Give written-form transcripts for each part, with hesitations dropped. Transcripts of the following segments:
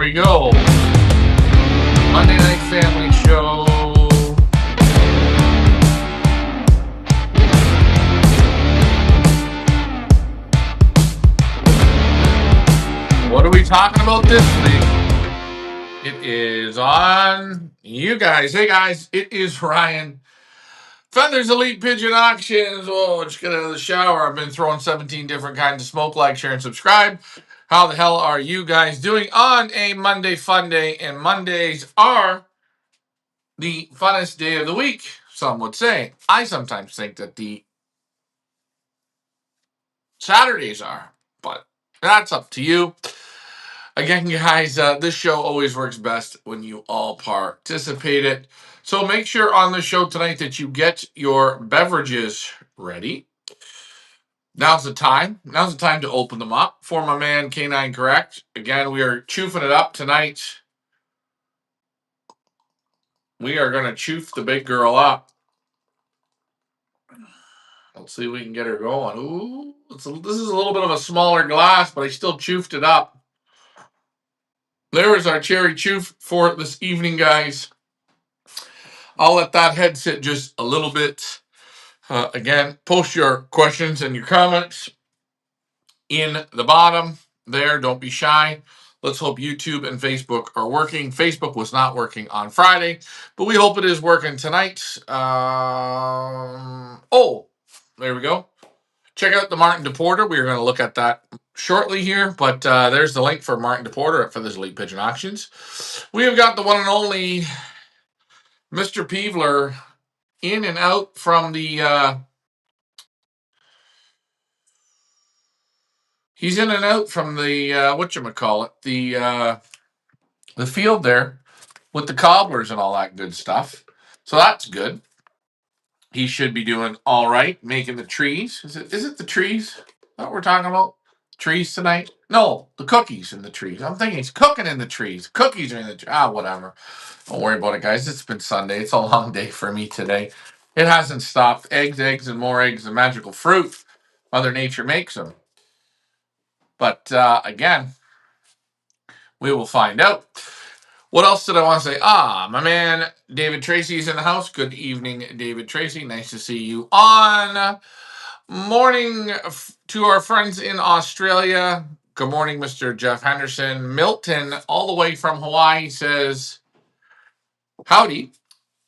we go. Monday Night Family Show. What are we talking about this week? It is on you guys. Hey guys, it is Ryan. Feathers Elite Pigeon Auctions. Oh, just get out of the shower. I've been throwing 17 different kinds of smoke. Like, share, and subscribe. How the hell are you guys doing on a Monday fun day? And Mondays are the funnest day of the week, some would say. I sometimes think that the Saturdays are, but that's up to you. Again, guys, this show always works best when you all participate it. So make sure on the show tonight that you get your beverages ready. Now's the time. Now's the time to open them up. For my man K9 Correct. Again, we are choofing it up tonight. We are going to choof the big girl up. Let's see if we can get her going. Ooh, this is a little bit of a smaller glass, but I still choofed it up. There is our cherry choof for this evening, guys. I'll let that head sit just a little bit. Again, post your questions and your comments in the bottom there. Don't be shy. Let's hope YouTube and Facebook are working. Facebook was not working on Friday, but we hope it is working tonight. There we go. Check out the Martin DePorter. We're going to look at that shortly here, but there's the link for Martin DePorter at Feathers Elite Pigeon Auctions. We have got the one and only Mr. Peevler in and out from the he's in and out from the whatchamacallit, the field there with the cobblers and all that good stuff. So that's good. He should be doing all right, making the trees. Is it the trees that we're talking about? Trees tonight? No, the cookies in the trees. I'm thinking he's cooking in the trees. Cookies are in the trees. Whatever. Don't worry about it, guys. It's been Sunday. It's a long day for me today. It hasn't stopped. Eggs, and more eggs, and magical fruit. Mother Nature makes them. But again, we will find out. What else did I want to say? My man David Tracy's in the house. Good evening, David Tracy. Nice to see you on. Morning to our friends in Australia. Good morning, Mr. Jeff Henderson. Milton, all the way from Hawaii, says, howdy,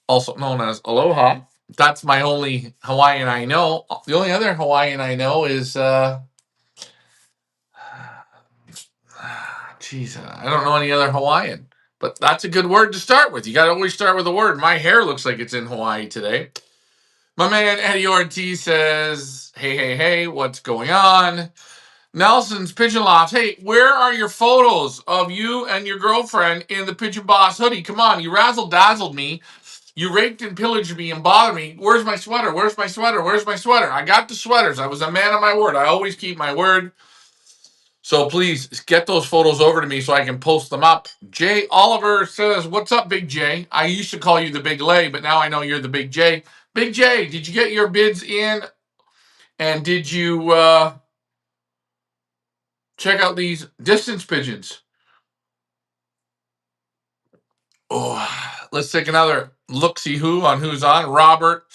also known as aloha. That's my only Hawaiian I know. The only other Hawaiian I know is, I don't know any other Hawaiian. But that's a good word to start with. You got to always start with a word. My hair looks like it's in Hawaii today. My man Eddie Ortiz says, hey, what's going on? Nelson's Pigeon Loft. Hey, where are your photos of you and your girlfriend in the Pigeon Boss hoodie? Come on, you razzle-dazzled me. You raped and pillaged me and bothered me. Where's my sweater? Where's my sweater? Where's my sweater? I got the sweaters. I was a man of my word. I always keep my word. So please get those photos over to me so I can post them up. Jay Oliver says, what's up, Big J? I used to call you the Big Lay, but now I know you're the Big J. Big J, did you get your bids in? And did you check out these distance pigeons? Oh, let's take another look-see-who on who's on. Robert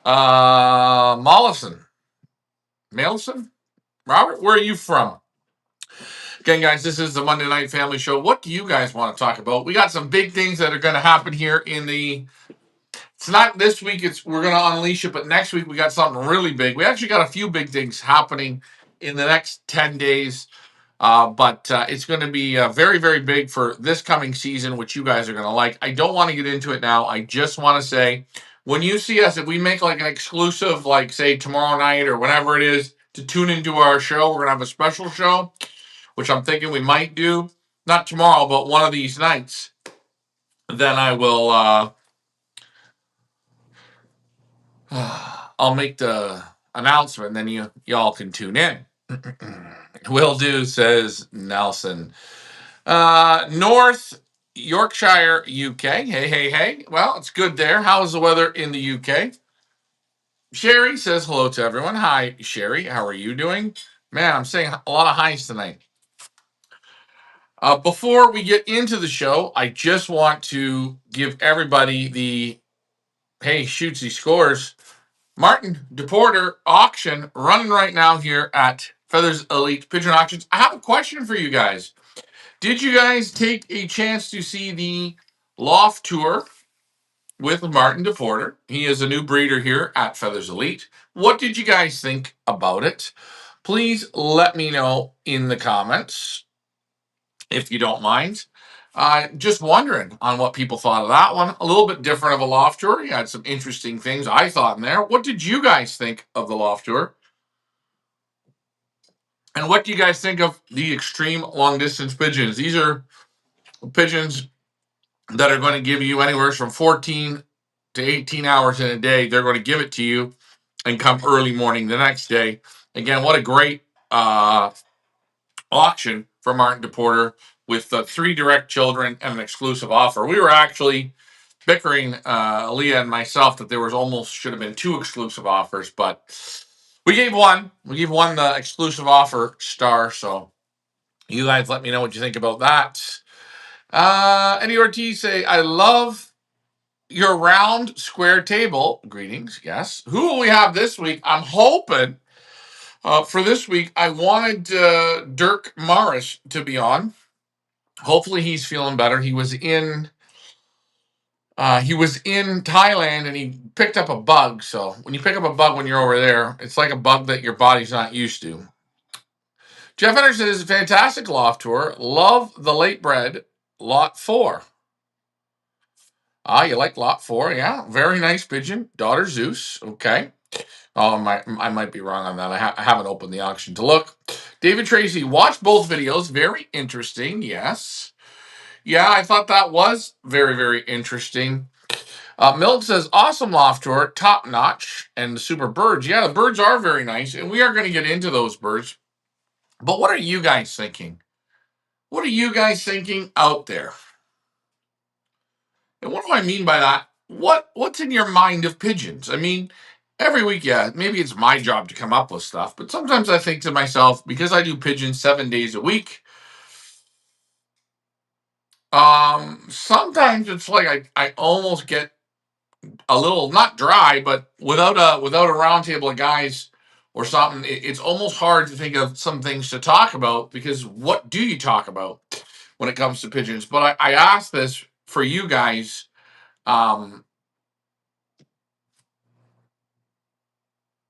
Mollison. Malison? Robert, where are you from? Again, guys, this is the Monday Night Family Show. What do you guys want to talk about? We got some big things that are going to happen here in the... It's not this week. We're going to unleash it, but next week we got something really big. We actually got a few big things happening in the next 10 days. But it's going to be very, very big for this coming season, which you guys are going to like. I don't want to get into it now. I just want to say, when you see us, if we make like an exclusive, like say tomorrow night or whenever it is, to tune into our show, we're going to have a special show, which I'm thinking we might do. Not tomorrow, but one of these nights. Then I will, I'll make the announcement, and then y'all can tune in. Will do, says Nelson. North Yorkshire, UK. Hey. Well, it's good there. How's the weather in the UK? Sherry says hello to everyone. Hi, Sherry. How are you doing? Man, I'm saying a lot of highs tonight. Before we get into the show, I just want to give everybody the hey shootsy scores. Martin DePorter auction running right now here at Feathers Elite Pigeon Auctions. I have a question for you guys. Did you guys take a chance to see the loft tour with Martin DePorter? He is a new breeder here at Feathers Elite. What did you guys think about it? Please let me know in the comments if you don't mind. Just wondering on what people thought of that one. A little bit different of a loft tour. He had some interesting things I thought in there. What did you guys think of the loft tour? And what do you guys think of the extreme long distance pigeons? These are pigeons that are going to give you anywhere from 14 to 18 hours in a day. They're going to give it to you and come early morning the next day. Again, what a great auction for Martin DePorter with 3 direct children and an exclusive offer. We were actually bickering, Leah and myself, that there was almost should have been 2 exclusive offers, but we gave one. We gave one the exclusive offer star. So you guys let me know what you think about that. Eddie Ortiz say, I love your round square table. Greetings. Yes. Who will we have this week? I'm hoping for this week, I wanted Dirk Morris to be on. Hopefully he's feeling better. He was in Thailand and he picked up a bug. So when you pick up a bug when you're over there, it's like a bug that your body's not used to. Jeff Anderson is a fantastic loft tour. Love the late bred lot 4. You like lot 4? Yeah, very nice pigeon. Daughter Zeus. Okay. Oh, I might be wrong on that. I haven't opened the auction to look. David Tracy, watched both videos. Very interesting. Yes. Yeah, I thought that was very, very interesting. Milk says, awesome loft tour, top notch, and the super birds. Yeah, the birds are very nice, and we are going to get into those birds. But what are you guys thinking? What are you guys thinking out there? And what do I mean by that? What's in your mind of pigeons? I mean, every week, yeah, maybe it's my job to come up with stuff, but sometimes I think to myself, because I do pigeons 7 days a week, sometimes it's like I almost get a little not dry, but without a round table of guys or something, it's almost hard to think of some things to talk about, because what do you talk about when it comes to pigeons? But I asked this for you guys.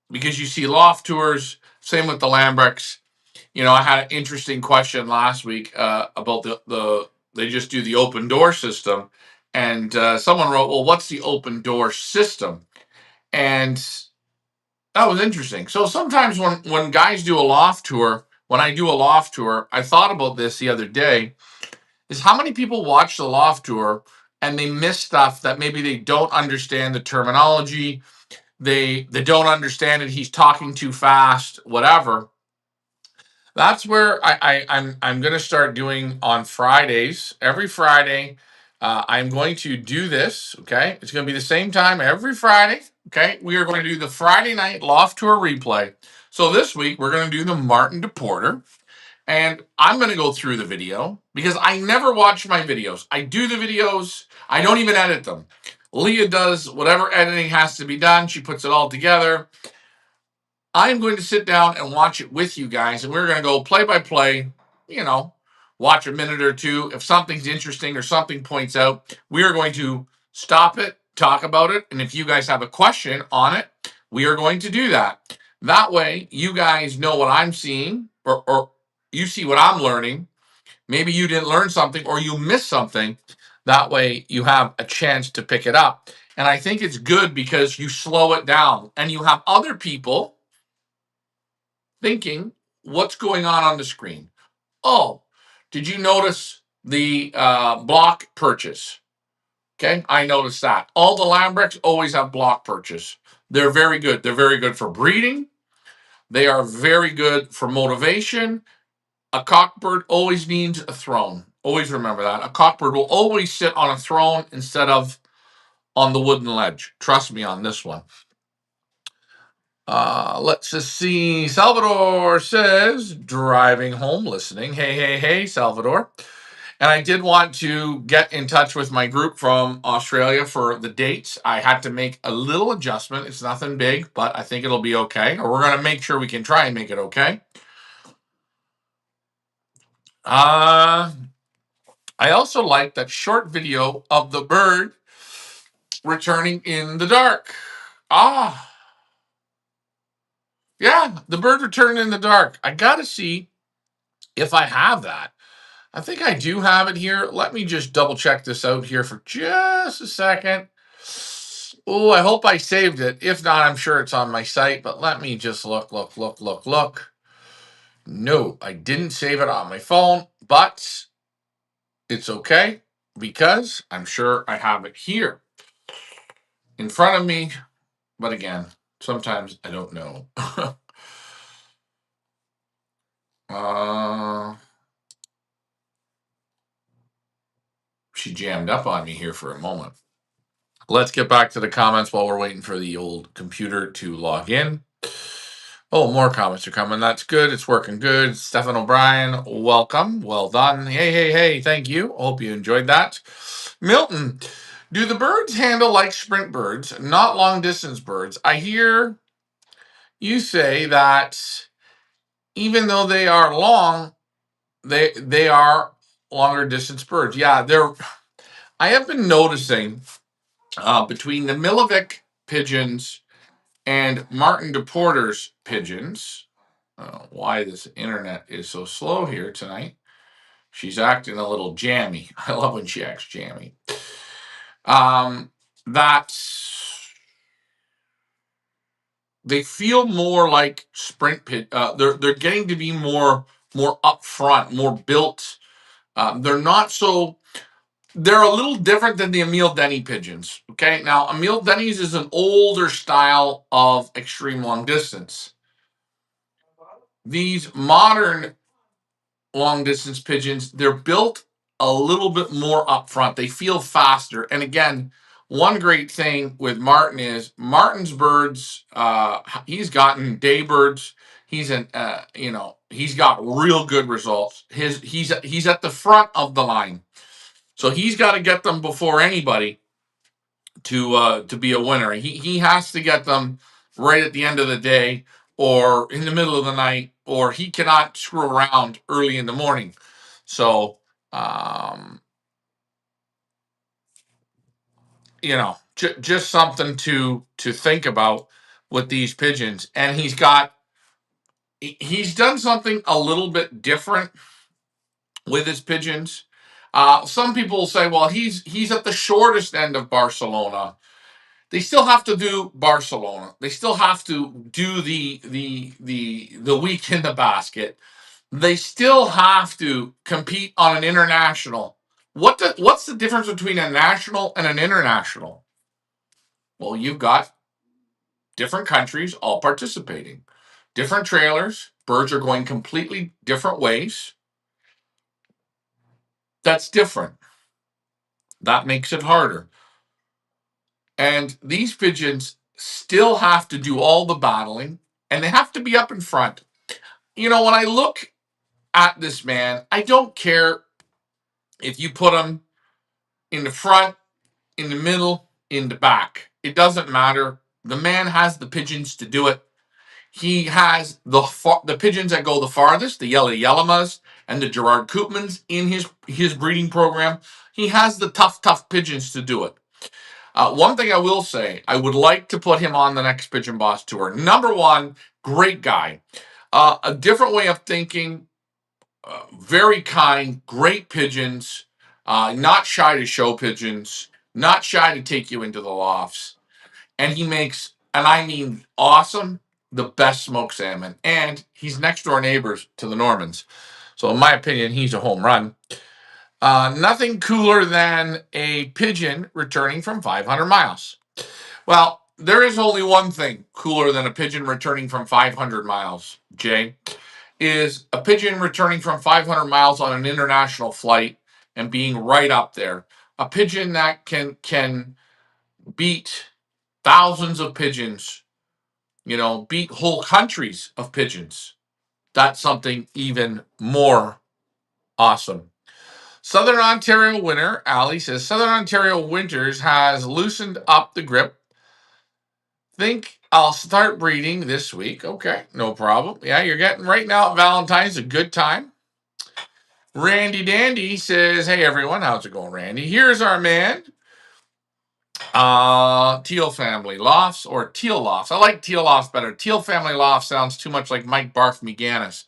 Because you see loft tours, same with the Lambrechts. You know, I had an interesting question last week about the they just do the open door system, and someone wrote, "Well, what's the open door system?" And that was interesting. So sometimes when guys do a loft tour, when I do a loft tour, I thought about this the other day: is how many people watch the loft tour and they miss stuff that maybe they don't understand the terminology, they don't understand it, he's talking too fast, whatever. That's where I'm going to start doing on Fridays. Every Friday, I'm going to do this. Okay, it's going to be the same time every Friday. Okay, we are going to do the Friday night loft tour replay. So this week we're going to do the Martin DePorter, and I'm going to go through the video because I never watch my videos. I do the videos. I don't even edit them. Leah does whatever editing has to be done. She puts it all together. I'm going to sit down and watch it with you guys, and we're going to go play by play, you know, watch a minute or two. If something's interesting or something points out, we are going to stop it, talk about it, and if you guys have a question on it, we are going to do that. That way, you guys know what I'm seeing, or you see what I'm learning. Maybe you didn't learn something or you missed something. That way, you have a chance to pick it up. And I think it's good because you slow it down and you have other people thinking, what's going on the screen? Oh, did you notice the block purchase? Okay, I noticed that. All the Lambrechts always have block purchase. They're very good. They're very good for breeding. They are very good for motivation. A cockbird always needs a throne. Always remember that. A cockbird will always sit on a throne instead of on the wooden ledge. Trust me on this one. Let's just see. Salvador says, driving home, listening. Hey, hey, hey, Salvador. And I did want to get in touch with my group from Australia for the dates. I had to make a little adjustment. It's nothing big, but I think it'll be okay. Or we're going to make sure we can try and make it okay. I also like that short video of the bird returning in the dark. Ah, yeah, the bird returning in the dark. I got to see if I have that. I think I do have it here. Let me just double check this out here for just a second. Oh, I hope I saved it. If not, I'm sure it's on my site, but let me just look. No, I didn't save it on my phone, but it's okay because I'm sure I have it here in front of me. But again, sometimes I don't know. uh, she jammed up on me here for a moment. Let's get back to the comments while we're waiting for the old computer to log in. Oh, more comments are coming. That's good. It's working good. Stephen O'Brien, welcome. Well done. Hey. Thank you. Hope you enjoyed that. Milton, do the birds handle like sprint birds, not long distance birds? I hear you say that even though they are long, they are longer distance birds. Yeah, they're. I have been noticing between the Milovic pigeons and Martin DePorter's pigeons. Why this internet is so slow here tonight. She's acting a little jammy. I love when she acts jammy. That they feel more like sprint pit. They're getting to be more upfront, more built. They're not so. They're a little different than the Emile Denny pigeons. Okay, now Emile Denny's is an older style of extreme long distance. These modern long distance pigeons, they're built a little bit more upfront. They feel faster. And again, one great thing with Martin is Martin's birds. He's gotten day birds. He's he's got real good results. He's at the front of the line, so he's got to get them before anybody to be a winner. He has to get them right at the end of the day or in the middle of the night, or he cannot screw around early in the morning. So, just something to think about with these pigeons. And he's done something a little bit different with his pigeons. Some people will say, well, he's at the shortest end of Barcelona. They still have to do Barcelona. They still have to do the week in the basket. They still have to compete on an international. What's the difference between a national and an international? Well, you've got different countries all participating, different trailers. Birds are going completely different ways. That's different. That makes it harder. And these pigeons still have to do all the battling, and they have to be up in front. When I look at this man, I don't care if you put him in the front, in the middle, in the back. It doesn't matter. The man has the pigeons to do it. He has the pigeons that go the farthest, the Yellow Yelamas and the Gerard Koopmans in his breeding program. He has the tough pigeons to do it. One thing I will say, I would like to put him on the next Pigeon Boss tour. Number one, great guy. A different way of thinking, very kind, great pigeons, not shy to show pigeons, not shy to take you into the lofts. And he makes, and I mean awesome, the best smoked salmon. And he's next door neighbors to the Normans. So in my opinion, he's a home run. Nothing cooler than a pigeon returning from 500 miles. Well, there is only one thing cooler than a pigeon returning from 500 miles, Jay, is a pigeon returning from 500 miles on an international flight and being right up there. A pigeon that can beat thousands of pigeons, beat whole countries of pigeons. That's something even more awesome. Southern Ontario winter, Ali says, Southern Ontario winters has loosened up the grip. Think I'll start breeding this week. Okay, no problem. Yeah, you're getting right now at Valentine's a good time. Randy Dandy says, hey everyone, how's it going, Randy? Here's our man. Teal Family Lofts or Teal Lofts. I like Teal Lofts better. Teal Family Lofts sounds too much like Mike Ganis,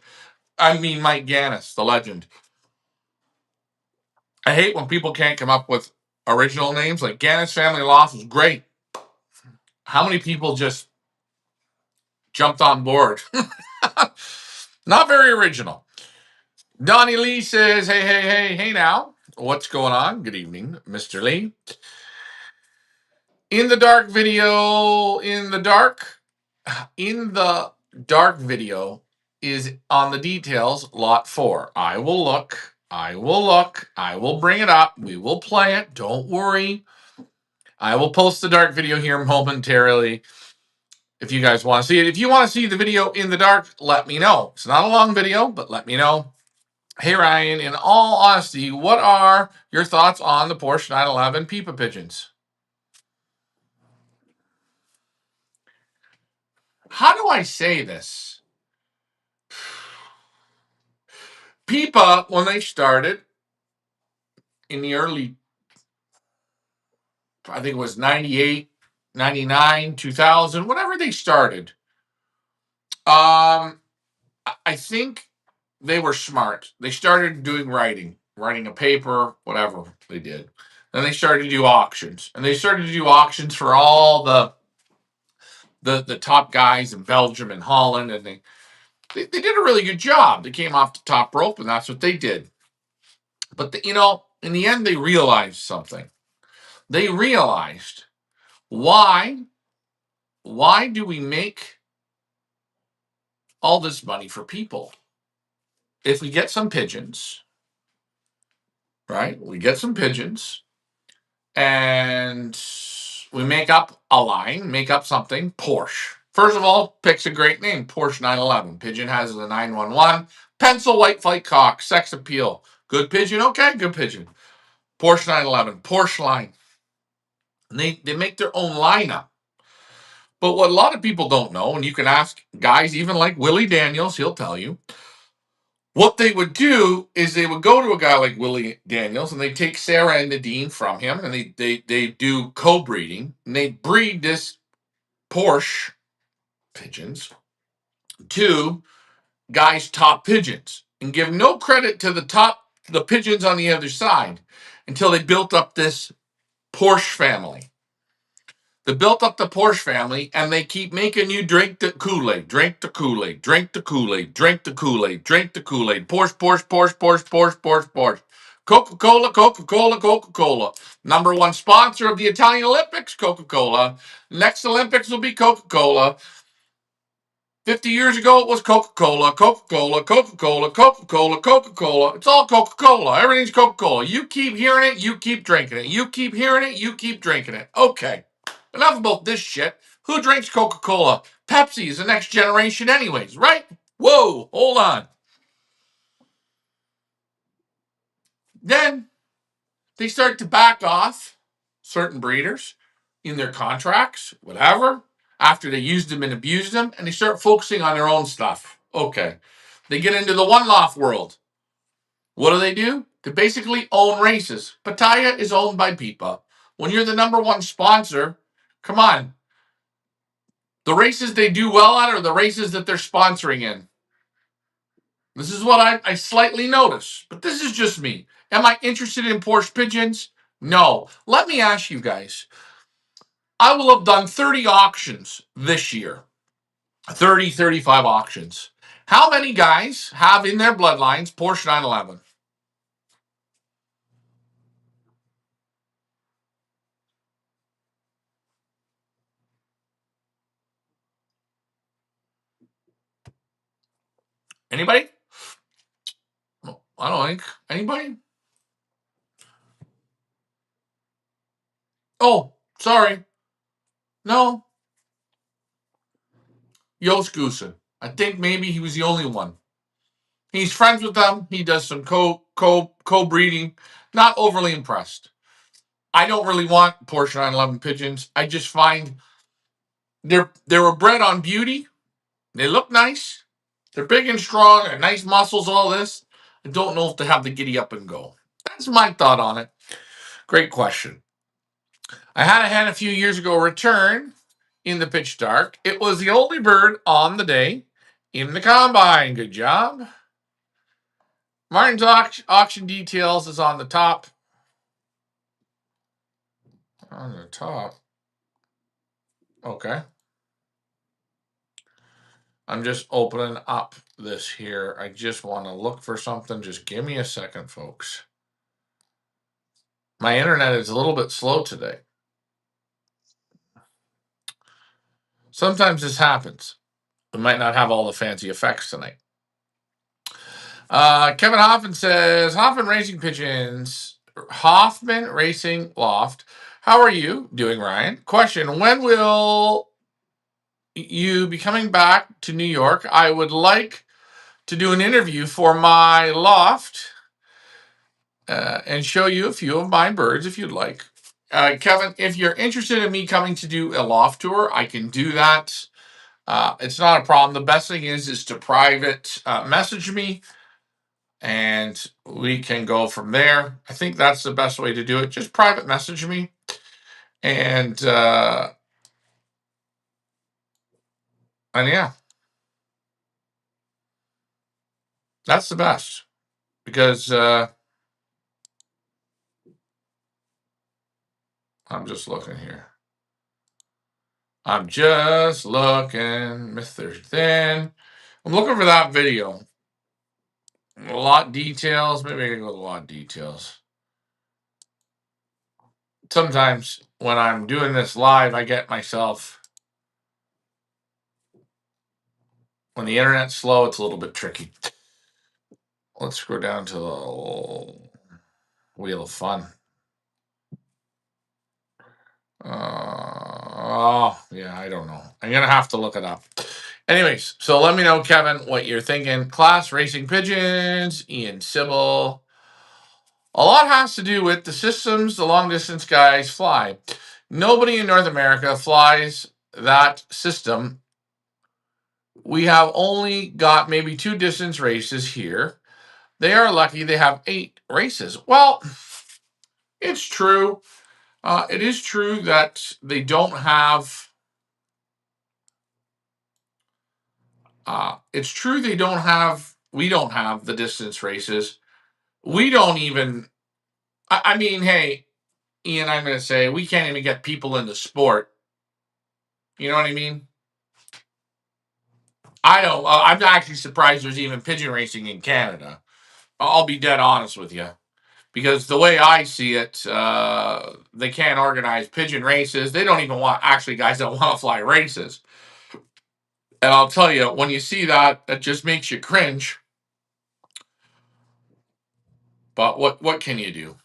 the legend. I hate when people can't come up with original names. Like Ganis Family Lofts was great. How many people just jumped on board? Not very original. Donnie Lee says, hey now. What's going on? Good evening, Mr. Lee. In the dark video is on the details, lot 4. I will look. I will bring it up. We will play it. Don't worry. I will post the dark video here momentarily if you guys want to see it. If you want to see the video in the dark, let me know. It's not a long video, but let me know. Hey, Ryan, in all honesty, what are your thoughts on the Porsche 911 Pipa pigeons? How do I say this? Pipa, when they started in the early, I think it was 98, 99, 2000, whenever they started, I think they were smart. They started doing writing a paper, whatever they did. Then they started to do auctions. And they started to do auctions for all the top guys in Belgium and Holland. And they did a really good job. They came off the top rope, and that's what they did. But, in the end, they realized something. They realized, why do we make all this money for people? If we get some pigeons, right? We get some pigeons and we make up a line, make up something, Porsche. First of all, picks a great name, Porsche 911. Pigeon has the 911. Pencil white flight cock, sex appeal. Good pigeon, okay, good pigeon. Porsche 911, Porsche line. And they make their own lineup. But what a lot of people don't know, and you can ask guys even like Willie Daniels, he'll tell you, what they would do is they would go to a guy like Willie Daniels and they take Sarah and Nadine from him and they do co-breeding and they breed this Porsche pigeons to guys' top pigeons and give no credit to the pigeons on the other side until they built up this Porsche family. They built up the Porsche family, and they keep making you drink the Kool-Aid, drink the Kool-Aid, drink the Kool-Aid, drink the Kool-Aid, drink the Kool-Aid. Porsche. Coca-Cola, Coca-Cola, Coca-Cola. Number one sponsor of the Italian Olympics, Coca-Cola. Next Olympics will be Coca-Cola. 50 years ago, it was Coca-Cola, Coca-Cola, Coca-Cola, Coca-Cola, Coca-Cola. It's all Coca-Cola. Everything's Coca-Cola. You keep hearing it, you keep drinking it. You keep hearing it, you keep drinking it. Okay. Enough about this shit. Who drinks Coca-Cola? Pepsi is the next generation anyways, right? Whoa, hold on. Then they start to back off certain breeders in their contracts, whatever, after they used them and abused them, and they start focusing on their own stuff. Okay. They get into the one-loft world. What do? They basically own races. Pattaya is owned by Pipa. When you're the number one sponsor, come on. The races they do well at are the races that they're sponsoring in. This is what I slightly notice, but this is just me. Am I interested in Porsche pigeons? No. Let me ask you guys. I will have done 30 auctions this year. 30, 35 auctions. How many guys have in their bloodlines Porsche 911? Anybody? I don't think. Anybody? Oh, sorry. No. Joost Goosen. I think maybe he was the only one. He's friends with them. He does some co breeding. Not overly impressed. I don't really want Porsche 911 pigeons. I just find they were bred on beauty. They look nice. They're big and strong and nice muscles. All this. I don't know if they have the giddy up and go. That's my thought on it. Great question. I had a hen a few years ago return in the pitch dark. It was the only bird on the day in the combine. Good job. Martin's auction details is on the top. On the top. Okay. I'm just opening up this here. I just want to look for something. Just give me a second, folks. My internet is a little bit slow today. Sometimes this happens. We might not have all the fancy effects tonight. Kevin Hoffman says, Hoffman Racing Pigeons, Hoffman Racing Loft. How are you doing, Ryan? Question, when will you be coming back to New York? I would like to do an interview for my loft and show you a few of my birds if you'd like. Kevin, if you're interested in me coming to do a loft tour, I can do that. It's not a problem. The best thing is to private message me, and we can go from there. I think that's the best way to do it. Just private message me, and yeah, that's the best because I'm just looking here. I'm just looking, Mr. Thin. I'm looking for that video. A lot details. Maybe I can go with a lot details. Sometimes when I'm doing this live, I get myself, when the internet's slow, it's a little bit tricky. Let's go down to the Wheel of Fun. Oh, yeah, I don't know. I'm going to have to look it up. Anyways, so let me know, Kevin, what you're thinking. Class Racing Pigeons, Ian Sybil. A lot has to do with the systems the long distance guys fly. Nobody in North America flies that system. We have only got maybe 2 distance races here. They are lucky they have 8 races. Well, it's true. It is true that they don't have. It's true they don't have. We don't have the distance races. We don't even. I mean, hey, Ian, I'm going to say we can't even get people into sport. You know what I mean? I don't. I'm actually surprised there's even pigeon racing in Canada. I'll be dead honest with you. Because the way I see it, they can't organize pigeon races. They don't even want, actually, guys don't want to fly races. And I'll tell you, when you see that, that just makes you cringe. But what can you do?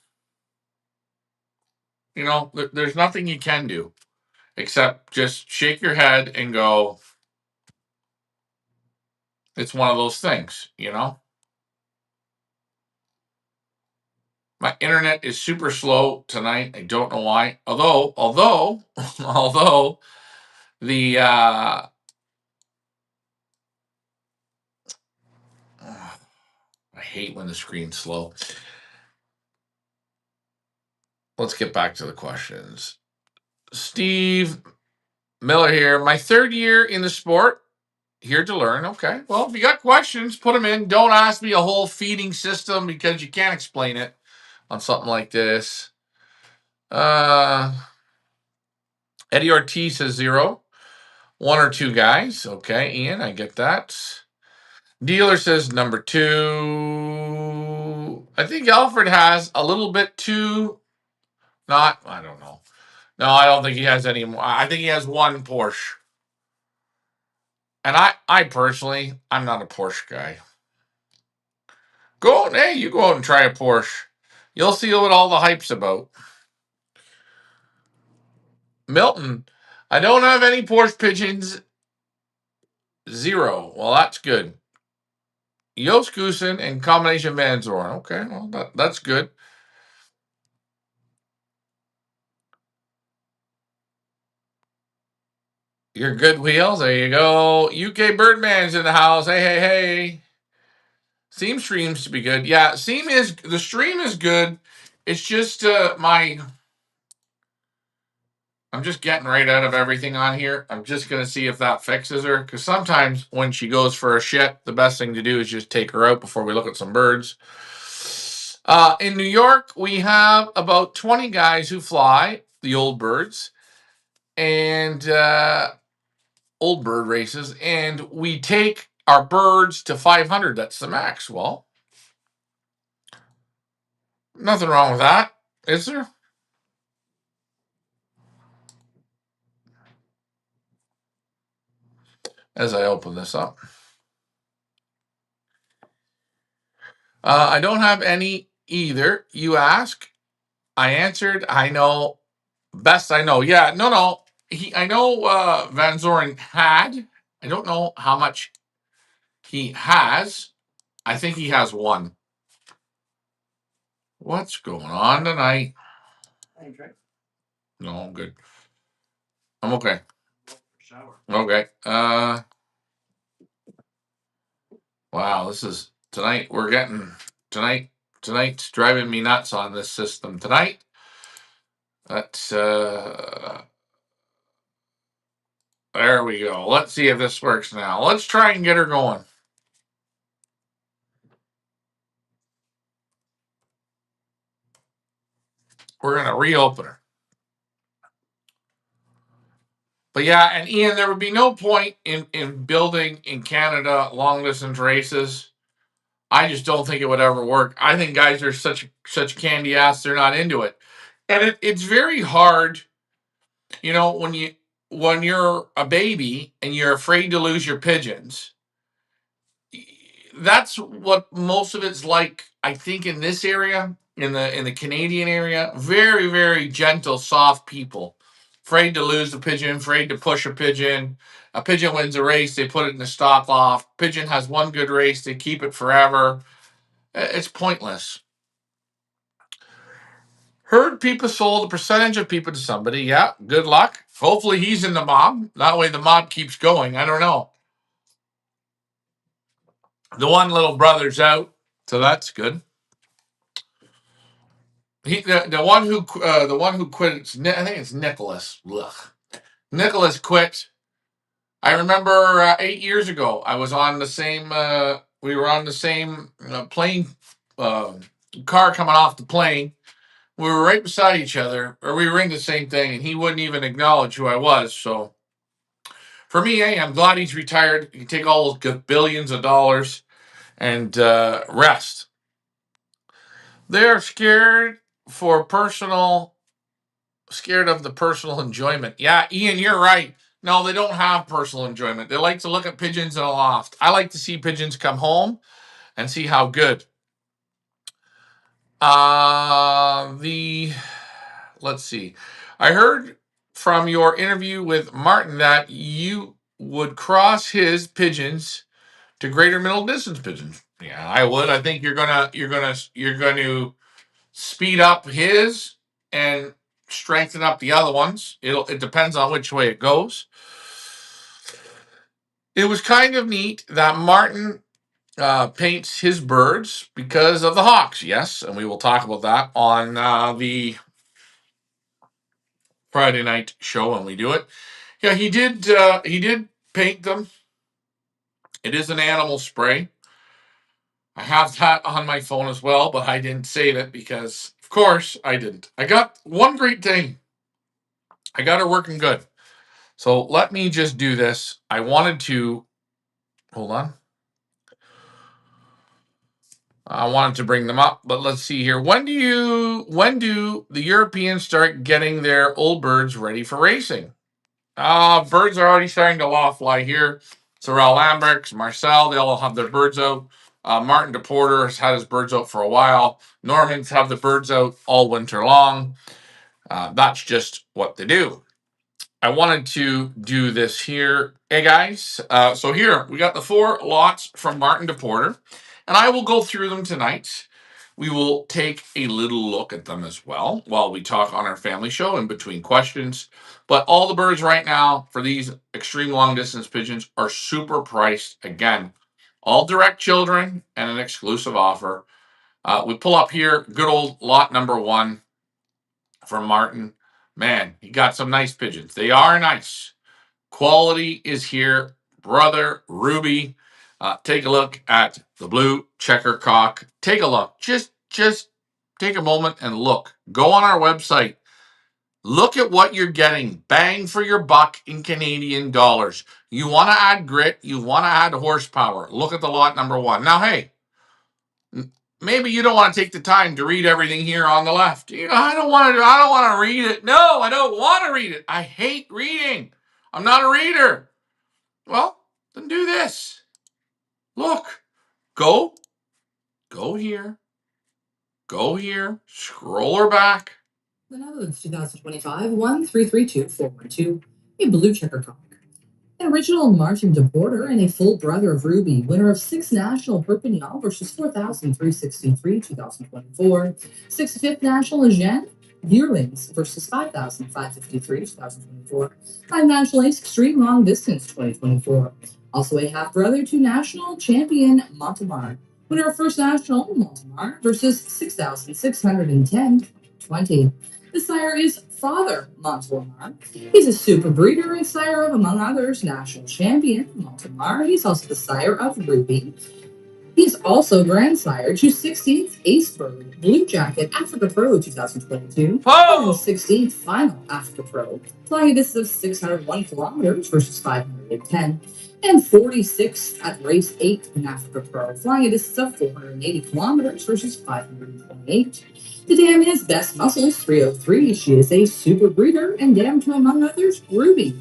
You know, there's nothing you can do except just shake your head and go, it's one of those things, you know? My internet is super slow tonight. I don't know why. Although, although the I hate when the screen's slow. Let's get back to the questions. Steve Miller here. My 3rd year in the sport. Here to learn. Okay. Well, if you got questions, put them in. Don't ask me a whole feeding system because you can't explain it on something like this. Eddie Ortiz says 0. 1 or 2 guys. Okay, Ian, I get that. Dealer says number 2. I think Alfred has a little bit too. Not, I don't know. No, I don't think he has any more. I think he has 1 Porsche. And I personally, I'm not a Porsche guy. Hey, you go out and try a Porsche. You'll see what all the hype's about. Milton, I don't have any Porsche pigeons. 0. Well, that's good. Joost and combination Van Zoren. Okay, well, that's good. Your good wheels. There you go. UK Birdman's in the house. Hey, hey, hey. Seam streams to be good. Yeah, the stream is good. It's just I'm just getting right out of everything on here. I'm just gonna see if that fixes her. Because sometimes when she goes for a shit, the best thing to do is just take her out before we look at some birds. In New York, we have about 20 guys who fly the old birds and old bird races, and we take our birds to 500. That's the max. Well, nothing wrong with that, is there? As I open this up, I don't have any either. You ask, I answered. I know, best I know. Yeah, no. I know Van Zoren had. I don't know how much he has. I think he has one. What's going on tonight? No, I'm good. I'm okay. Okay. Wow, this is tonight. We're getting tonight. Tonight's driving me nuts on this system tonight. That's there we go. Let's see if this works now. Let's try and get her going. We're gonna reopen her. But yeah, and Ian, there would be no point in building in Canada long distance races. I just don't think it would ever work. I think guys are such candy ass, they're not into it. And it's very hard, when you're a baby and you're afraid to lose your pigeons. That's what most of it's like, I think, in this area, in the Canadian area. Very, very gentle, soft people. Afraid to lose the pigeon, afraid to push a pigeon. A pigeon wins a race, they put it in the stock loft. Pigeon has one good race, they keep it forever. It's pointless. Heard people sold a percentage of people to somebody. Yeah, good luck. Hopefully he's in the mob. That way the mob keeps going. I don't know. The one little brother's out, so that's good. The one who quit. I think it's Nicholas. Ugh. Nicholas quit. I remember 8 years ago. I was on the same. We were on the same plane. Uh, Car coming off the plane. We were right beside each other, or we were in the same thing, and he wouldn't even acknowledge who I was. So for me, hey, I'm glad he's retired. He can take all those billions of dollars and rest. They're scared of the personal enjoyment. Yeah, Ian, you're right. No, they don't have personal enjoyment. They like to look at pigeons in a loft. I like to see pigeons come home and see how good. Let's see. I heard from your interview with Martin that you would cross his pigeons to greater middle distance pigeons. Yeah, I would. I think you're going to speed up his and strengthen up the other ones. It depends on which way it goes. It was kind of neat that Martin paints his birds because of the hawks. Yes, and we will talk about that on the Friday night show when we do it. Yeah, he did. He did paint them. It is an animal spray. I have that on my phone as well, but I didn't save it because, of course, I didn't. I got one great thing. I got her working good. So let me just do this. I wanted to hold on. I wanted to bring them up, but let's see here. When do the Europeans start getting their old birds ready for racing? Birds are already starting to law fly here. Sorel Lamberts, Marcel, they all have their birds out. Martin DePorter has had his birds out for a while. Normans have the birds out all winter long. That's just what they do. I wanted to do this here. Hey guys, so here we got the 4 lots from Martin DePorter, and I will go through them tonight. We will take a little look at them as well while we talk on our family show in between questions. But all the birds right now for these extreme long distance pigeons are super priced. Again, all direct children and an exclusive offer. We pull up here, good old lot number 1 from Martin. Man, he got some nice pigeons. They are nice. Quality is here. Brother Ruby. Take a look at the blue checker cock. Take a look. Just take a moment and look. Go on our website. Look at what you're getting. Bang for your buck in Canadian dollars. You want to add grit. You want to add horsepower. Look at the lot number 1. Now, hey, maybe you don't want to take the time to read everything here on the left. I don't want to read it. No, I don't want to read it. I hate reading. I'm not a reader. Well, then do this. Look. Go here. Go here. Scroll her back. The Netherlands 2025 1332412, a blue checker cock. An original Martin DePorter and a full brother of Ruby, winner of 6 National Perpignan versus 4,363 2024, 6th 5th National Agen Yearlings versus 5,553 2024, 5 National Ace Extreme Long Distance 2024. Also a half brother to National Champion Montemar, winner of 1st National Montemar versus 6,610 20. The sire is Father Montemar. He's a super breeder and sire of, among others, National Champion Montemar. He's also the sire of Ruby. He's also grandsire to 16th Aceberg Blue Jacket Africa Pro 2022, and 16th Final Africa Pro, flying a distance of 601 kilometers versus 510, and 46th at race 8 in Africa Pro, flying a distance of 480 kilometers versus 528. The dam is Best Muscles 303. She is a super breeder and dam to, among others, Ruby.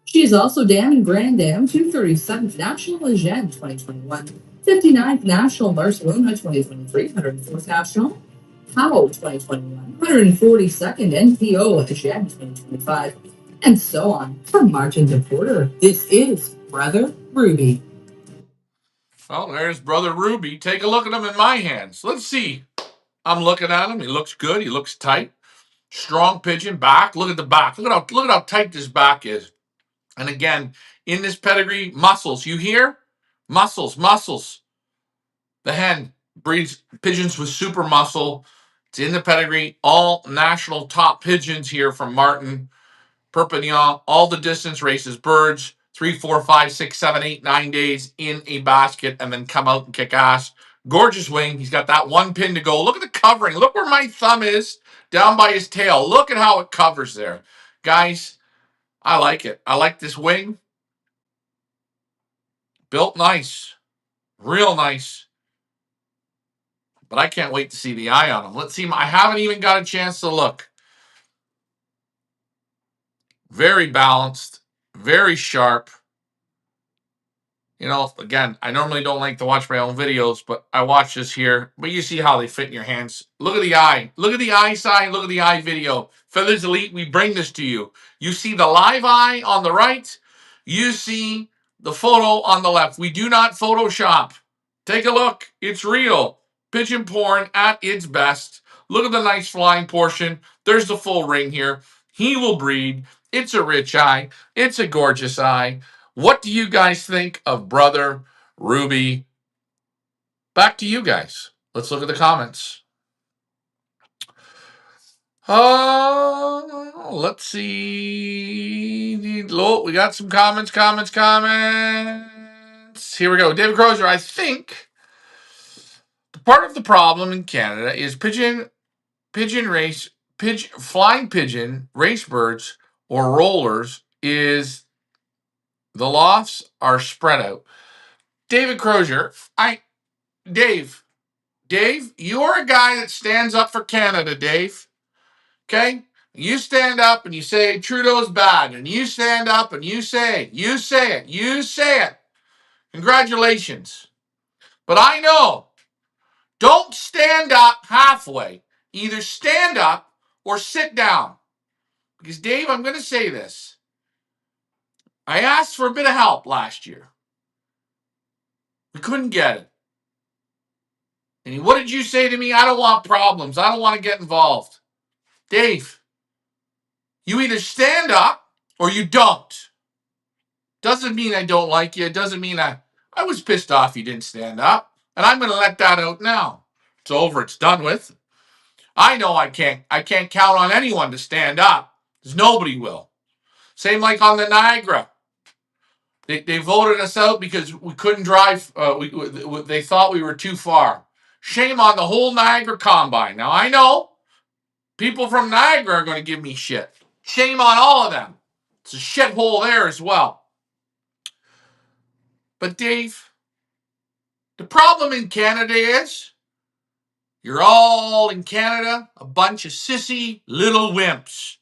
She is also dam and grand dam to 37th National Agen 2021, 59th National Barcelona 2023, 104th National POW 2021, 142nd NPO Agen 2025, and so on. From Martin DePorter, this is Brother Ruby. Well, there's Brother Ruby. Take a look at him in my hands. Let's see. I'm looking at him. He looks good. He looks tight. Strong pigeon back. Look at the back. Look at how tight this back is. And again, in this pedigree, muscles. You hear? Muscles. The hen breeds pigeons with super muscle. It's in the pedigree. All national top pigeons here from Martin, Perpignan. All the distance races, birds. 3, 4, 5, 6, 7, 8, 9 days in a basket and then come out and kick ass. Gorgeous wing. He's got that one pin to go. Look at the covering. Look where my thumb is down by his tail. Look at how it covers there. Guys, I like it. I like this wing. Built nice. Real nice. But I can't wait to see the eye on him. Let's see. I haven't even got a chance to look. Very balanced. Very sharp. Again, I normally don't like to watch my own videos, but I watch this here. But you see how they fit in your hands. Look at the eye. Look at the eye sign. Look at the eye video. Feathers Elite, we bring this to you. You see the live eye on the right. You see the photo on the left. We do not Photoshop. Take a look. It's real. Pigeon porn at its best. Look at the nice flying portion. There's the full ring here. He will breed. It's a rich eye. It's a gorgeous eye. What do you guys think of Brother Ruby? Back to you guys. Let's look at the comments. Let's see. We got some comments. Here we go. David Crozier, I think part of the problem in Canada is flying pigeon, race birds, or rollers is the lofts are spread out. David Crozier, Dave, you're a guy that stands up for Canada, Dave. Okay? You stand up and you say Trudeau's bad, and you stand up and you say it. Congratulations. But I know, don't stand up halfway. Either stand up or sit down. Because, Dave, I'm going to say this. I asked for a bit of help last year. We couldn't get it. And what did you say to me? I don't want problems. I don't want to get involved. Dave, you either stand up or you don't. Doesn't mean I don't like you. It doesn't mean I was pissed off you didn't stand up. And I'm going to let that out now. It's over. It's done with. I know I can't count on anyone to stand up, because nobody will. Same like on the Niagara. They voted us out because we couldn't drive. They thought we were too far. Shame on the whole Niagara Combine. Now, I know people from Niagara are going to give me shit. Shame on all of them. It's a shithole there as well. But Dave, the problem in Canada is you're all in Canada a bunch of sissy little wimps.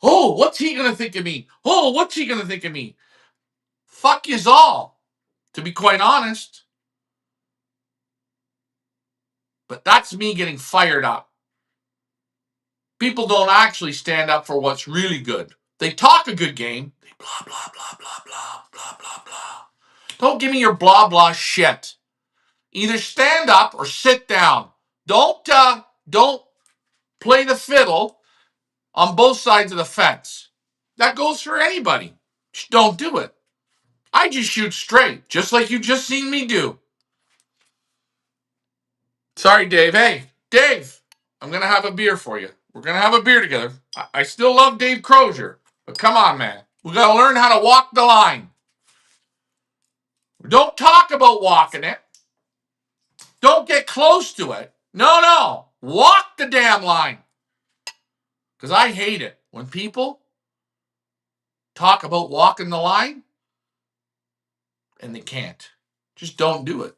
Oh, what's he going to think of me? Oh, what's he going to think of me? Fuck yous all, to be quite honest. But that's me getting fired up. People don't actually stand up for what's really good. They talk a good game. They blah, blah, blah, blah, blah, blah, blah, blah. Don't give me your blah, blah shit. Either stand up or sit down. Don't play the fiddle on both sides of the fence. That goes for anybody. Just don't do it. I just shoot straight, just like you just seen me do. Sorry, Dave. Hey, Dave, I'm going to have a beer for you. We're going to have a beer together. I still love Dave Crozier, but come on, man. We got to learn how to walk the line. Don't talk about walking it. Don't get close to it. No. Walk the damn line. Because I hate it when people talk about walking the line and they can't. Just don't do it.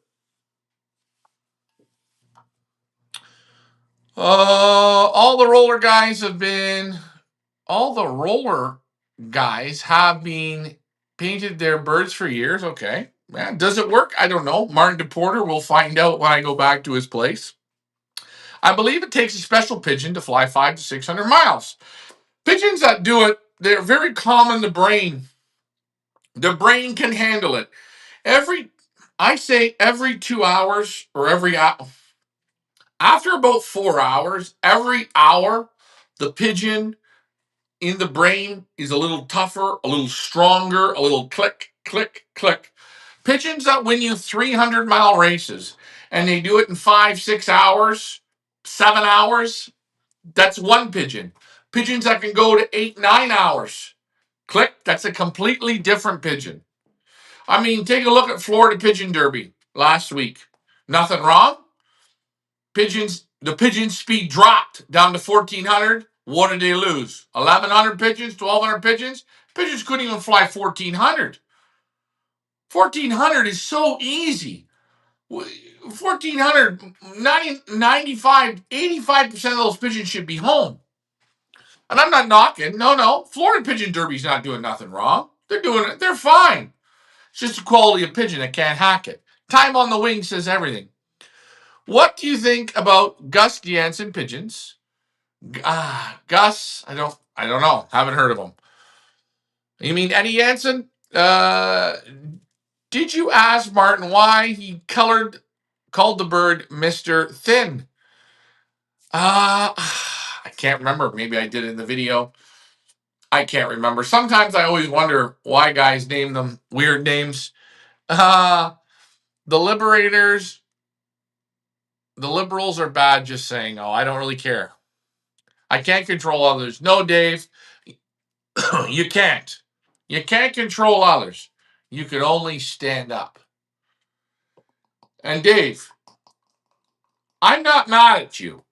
All the roller guys have been painted their birds for years. Okay. Man, does it work? I don't know. Martin DePorter will find out when I go back to his place. I believe it takes a special pigeon to fly 500 to 600 miles. Pigeons that do it, they're very calm in the brain. The brain can handle it. Every 2 hours or after about 4 hours, every hour, the pigeon in the brain is a little tougher, a little stronger, a little click, click, click. Pigeons that win you 300-mile races and they do it in 5, 6 hours, 7 hours, that's one pigeon. Pigeons that can go to 8, 9 hours, click, that's a completely different pigeon. I mean, take a look at Florida Pigeon Derby last week. Nothing wrong. The pigeon speed dropped down to 1,400. What did they lose? 1,100 pigeons, 1,200 pigeons? Pigeons couldn't even fly 1,400. 1,400 is so easy. 1,400, 95, 85% of those pigeons should be home. And I'm not knocking. No. Florida Pigeon Derby's not doing nothing wrong. They're doing it. They're fine. It's just the quality of pigeon that can't hack it. Time on the wing says everything. What do you think about Gus Jansen pigeons? Gus, I don't know. Haven't heard of him. You mean Eddie Jansen? Did you ask Martin why he called the bird Mr. Thin? I can't remember. Maybe I did in the video. I can't remember. Sometimes I always wonder why guys name them weird names. The Liberators, the Liberals are bad, just saying. Oh, I don't really care. I can't control others. No, Dave, you can't. You can't control others. You can only stand up. And Dave, I'm not mad at you.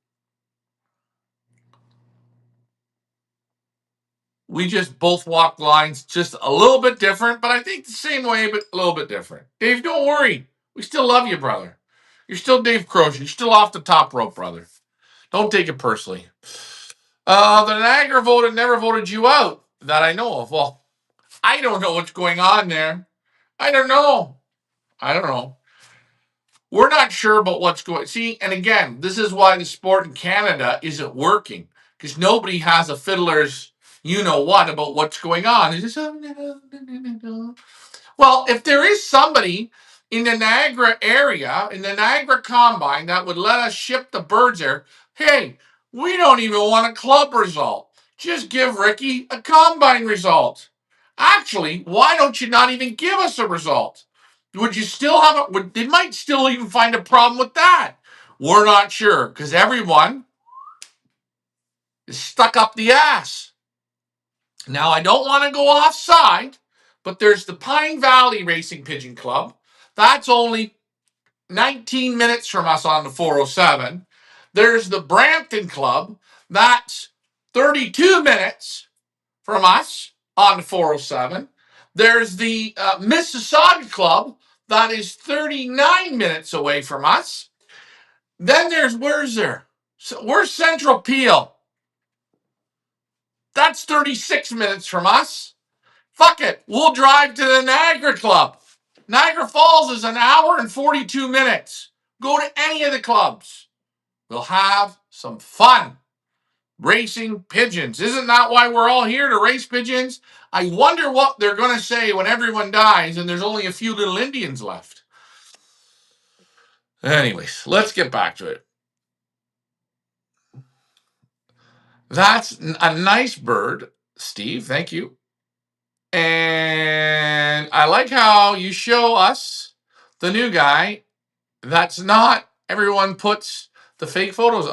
We just both walk lines just a little bit different, but I think the same way, but a little bit different. Dave, don't worry. We still love you, brother. You're still Dave Crozier. You're still off the top rope, brother. Don't take it personally. The Niagara voted never voted you out that I know of. Well, I don't know what's going on there. I don't know. We're not sure about what's going. See, and again, this is why the sport in Canada isn't working, because nobody has a fiddler's you know what about what's going on. Well, if there is somebody in the Niagara area, in the Niagara Combine, that would let us ship the birds there, hey, we don't even want a club result. Just give Ricky a Combine result. Actually, why don't you not even give us a result? Would you still have it? They might still even find a problem with that. We're not sure because everyone is stuck up the ass. Now, I don't want to go offside, but there's the Pine Valley Racing Pigeon Club. That's only 19 minutes from us on the 407. There's the Brampton Club. That's 32 minutes from us on the 407. There's the Mississauga Club. That is 39 minutes away from us. Then where's Central Peel? That's 36 minutes from us. Fuck it. We'll drive to the Niagara Club. Niagara Falls is an hour and 42 minutes. Go to any of the clubs. We'll have some fun racing pigeons. Isn't that why we're all here, to race pigeons? I wonder what they're going to say when everyone dies and there's only a few little Indians left. Anyways, let's get back to it. That's a nice bird, Steve. Thank you. And I like how you show us the new guy. That's not everyone puts the fake photos.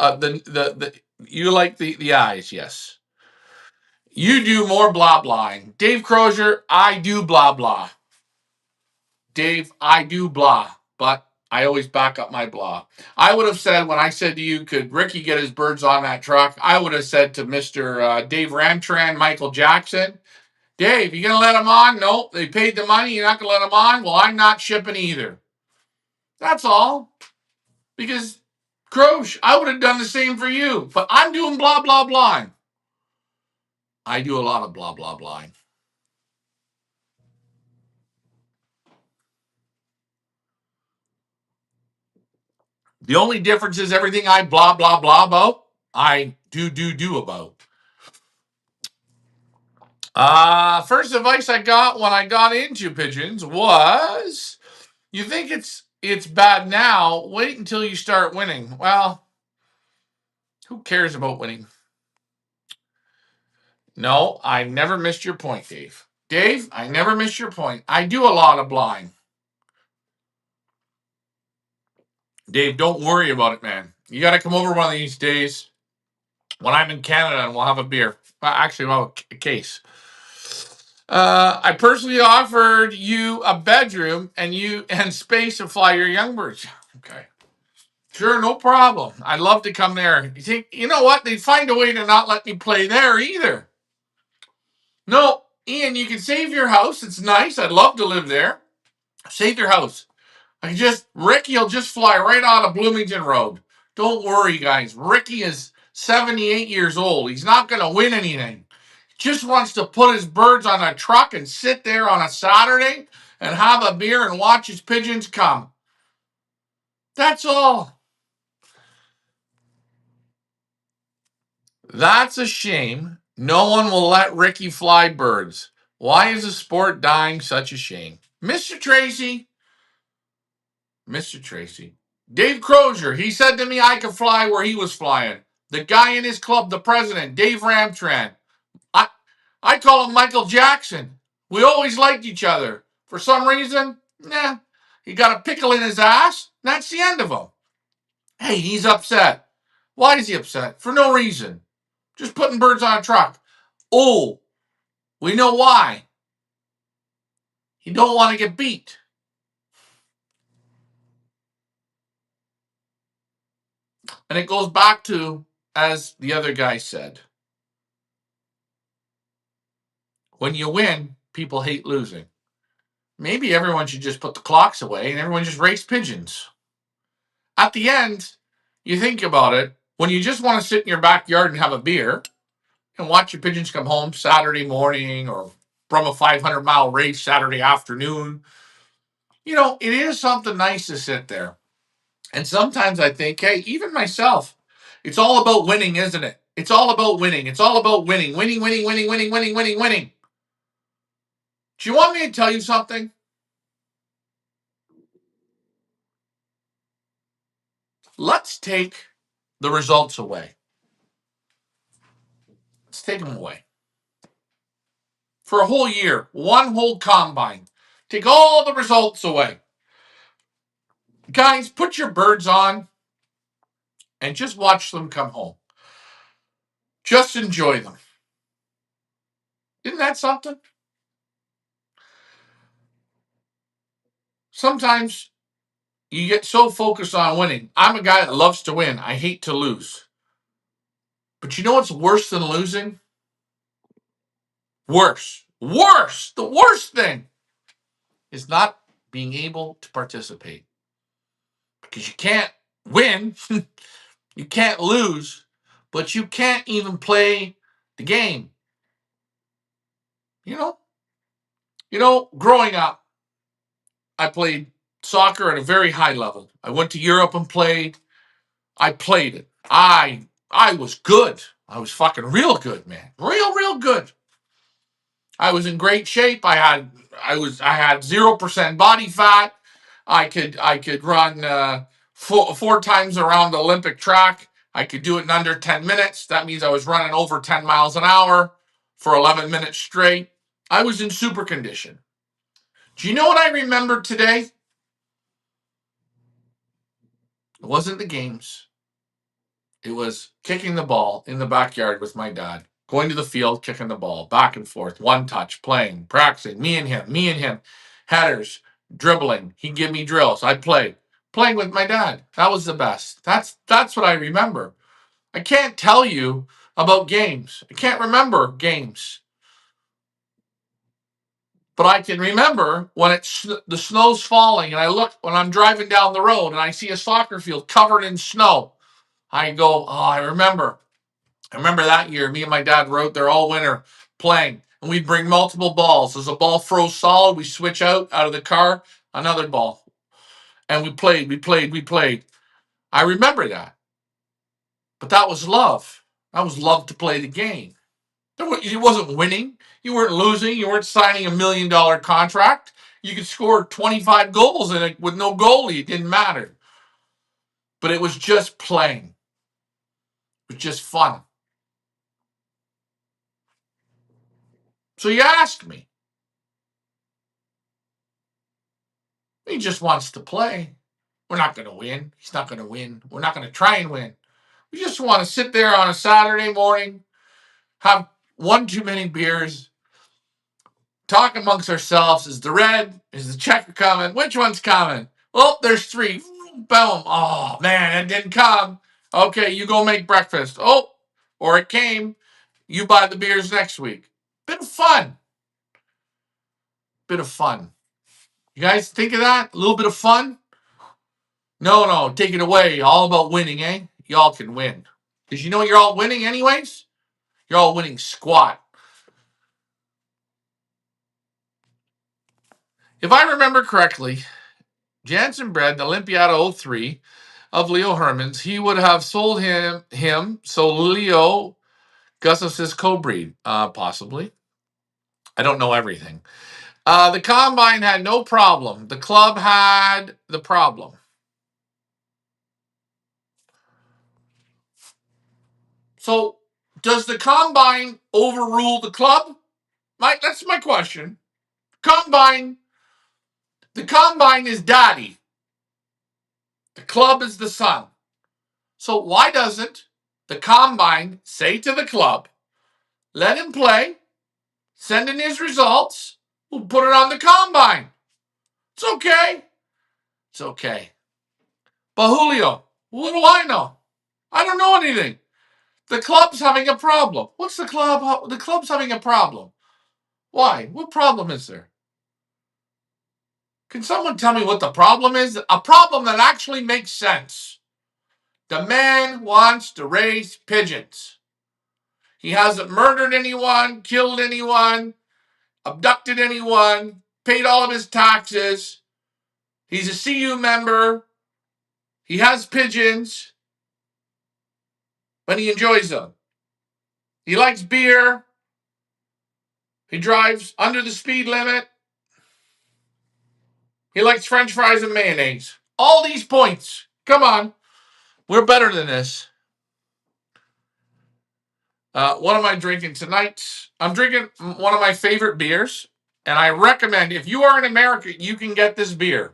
You like the eyes, yes. You do more blah blahing. Dave Crozier, I do blah blah. Dave, I do blah, but I always back up my blah. I would have said, when I said to you, could Ricky get his birds on that truck? I would have said to Mr. Dave Ramtran, Michael Jackson, Dave, you going to let him on? Nope, they paid the money. You're not going to let him on? Well, I'm not shipping either. That's all. Because, Croce, I would have done the same for you. But I'm doing blah, blah, blah. I do a lot of blah, blah, blah. The only difference is everything I blah, blah, blah about, I do about. First advice I got when I got into pigeons was, you think it's bad now, wait until you start winning. Well, who cares about winning? No, I never missed your point, Dave. Dave, I never missed your point. I do a lot of blind. Dave, don't worry about it, man. You got to come over one of these days when I'm in Canada and we'll have a beer. Actually, we'll have a case. I personally offered you a bedroom and space to fly your young birds. Okay. Sure, no problem. I'd love to come there. You know what? They'd find a way to not let me play there either. No, Ian, you can save your house. It's nice. I'd love to live there. Save your house. Ricky will just fly right out of Bloomington Road. Don't worry, guys. Ricky is 78 years old. He's not going to win anything. Just wants to put his birds on a truck and sit there on a Saturday and have a beer and watch his pigeons come. That's all. That's a shame. No one will let Ricky fly birds. Why is the sport dying? Such a shame. Mr. Tracy. Dave Crozier, he said to me I could fly where he was flying. The guy in his club, the president, Dave Ramtran. I call him Michael Jackson. We always liked each other. For some reason, he got a pickle in his ass. That's the end of him. Hey, he's upset. Why is he upset? For no reason. Just putting birds on a truck. Oh, we know why. He don't want to get beat. And it goes back to, as the other guy said, when you win, people hate losing. Maybe everyone should just put the clocks away and everyone just race pigeons. At the end, you think about it, when you just want to sit in your backyard and have a beer and watch your pigeons come home Saturday morning or from a 500-mile race Saturday afternoon, it is something nice to sit there. And sometimes I think, hey, even myself, it's all about winning, isn't it? It's all about winning. It's all about winning. Winning, winning, winning, winning, winning, winning, winning. Do you want me to tell you something? Let's take the results away. Let's take them away. For a whole year, one whole combine. Take all the results away. Guys, put your birds on and just watch them come home. Just enjoy them. Isn't that something? Sometimes you get so focused on winning. I'm a guy that loves to win. I hate to lose. But you know what's worse than losing? Worse. Worse. The worst thing is not being able to participate. Because you can't win, you can't lose, but you can't even play the game. You know? Growing up, I played soccer at a very high level. I went to Europe and played. I played it. I was good. I was fucking real good, man. Real good. I was in great shape. I had 0% body fat. I could run four times around the Olympic track. I could do it in under 10 minutes. That means I was running over 10 miles an hour for 11 minutes straight. I was in super condition. Do you know what I remember today? It wasn't the games. It was kicking the ball in the backyard with my dad, going to the field, kicking the ball back and forth, one touch, playing, practicing, me and him, headers, dribbling. He'd give me drills. I'd play, playing with my dad. That was the best. That's what I remember. I can't tell you about games. I can't remember games. But I can remember when the snow's falling and I look when I'm driving down the road and I see a soccer field covered in snow. I go, oh, I remember. I remember that year, me and my dad rode there all winter playing, and we'd bring multiple balls. As a ball froze solid, we switch out of the car, another ball, and we played. I remember that, but that was love. That was love to play the game. It wasn't winning. You weren't losing. You weren't signing $1 million contract. You could score 25 goals in it with no goalie. It didn't matter. But it was just playing. It was just fun. So you ask me, he just wants to play. We're not going to win. He's not going to win. We're not going to try and win. We just want to sit there on a Saturday morning, have one too many beers, talk amongst ourselves. Is the red? Is the checker coming? Which one's coming? Well, there's three. Boom. Oh, man, it didn't come. Okay, you go make breakfast. Oh, or it came. You buy the beers next week. Bit of fun. Bit of fun. You guys think of that? A little bit of fun? No, take it away. All about winning, eh? Y'all can win. Because you know you're all winning anyways? You're all winning squat. If I remember correctly, Jansen bred the Olympiada 03 of Leo Hermans. He would have sold him so Leo Gustafson's co-breed, possibly. I don't know everything. The combine had no problem. The club had the problem. So, does the combine overrule the club? That's my question. The combine is daddy. The club is the son. So why doesn't the combine say to the club, let him play, send in his results, we'll put it on the combine. It's okay. It's okay. But Julio, what do I know? I don't know anything. The club's having a problem. What's the club? The club's having a problem. Why? What problem is there? Can someone tell me what the problem is? A problem that actually makes sense. The man wants to raise pigeons. He hasn't murdered anyone, killed anyone, abducted anyone, paid all of his taxes. He's a CU member. He has pigeons, but he enjoys them. He likes beer. He drives under the speed limit. He likes French fries and mayonnaise. All these points. Come on. We're better than this. What am I drinking tonight? I'm drinking one of my favorite beers. And I recommend, if you are in America, you can get this beer.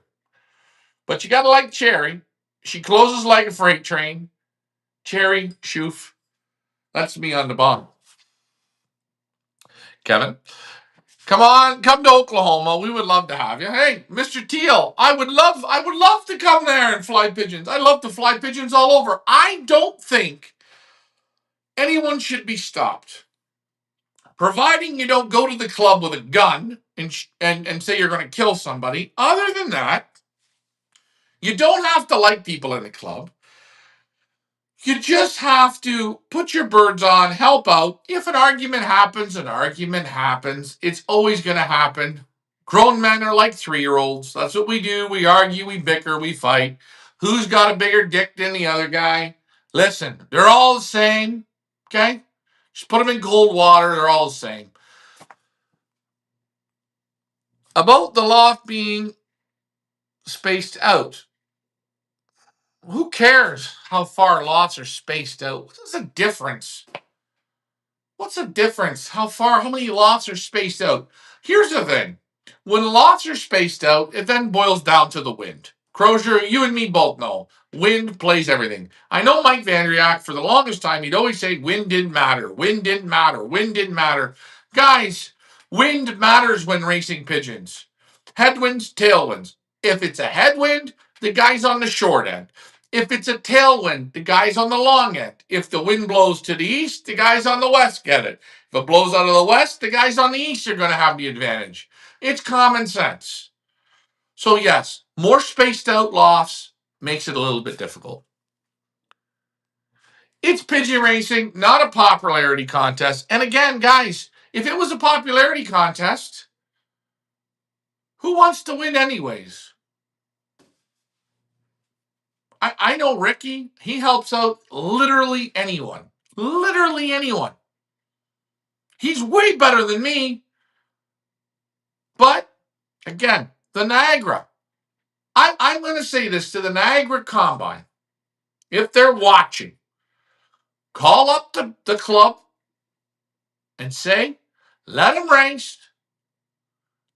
But you got to like Cherry. She closes like a freight train. Cherry, Shoof. That's me on the bottom. Kevin, come on, come to Oklahoma. We would love to have you. Hey, Mr. Teal, I would love to come there and fly pigeons. I love to fly pigeons all over. I don't think anyone should be stopped, providing you don't go to the club with a gun and say you're going to kill somebody. Other than that, you don't have to like people in the club. You just have to put your birds on, help out. If an argument happens, an argument happens. It's always going to happen. Grown men are like 3-year-olds. That's what we do. We argue, we bicker, we fight. Who's got a bigger dick than the other guy? Listen, they're all the same. Okay? Just put them in cold water. They're all the same. About the loft being spaced out. Who cares how far lots are spaced out? What's the difference? What's the difference? How many lots are spaced out? Here's the thing. When lots are spaced out, it then boils down to the wind. Crozier, you and me both know. Wind plays everything. I know Mike Vandriak, for the longest time, he'd always say wind didn't matter. Wind didn't matter. Wind didn't matter. Guys, wind matters when racing pigeons. Headwinds, tailwinds. If it's a headwind, the guy's on the short end. If it's a tailwind, the guy's on the long end. If the wind blows to the east, the guys on the west get it. If it blows out of the west, the guys on the east are going to have the advantage. It's common sense. So yes, more spaced out lofts makes it a little bit difficult. It's pigeon racing, not a popularity contest. And again, guys, if it was a popularity contest, who wants to win anyways? I know Ricky, he helps out literally anyone. Literally anyone. He's way better than me. But again, the Niagara. I'm going to say this to the Niagara Combine. If they're watching, call up the club and say, let them race,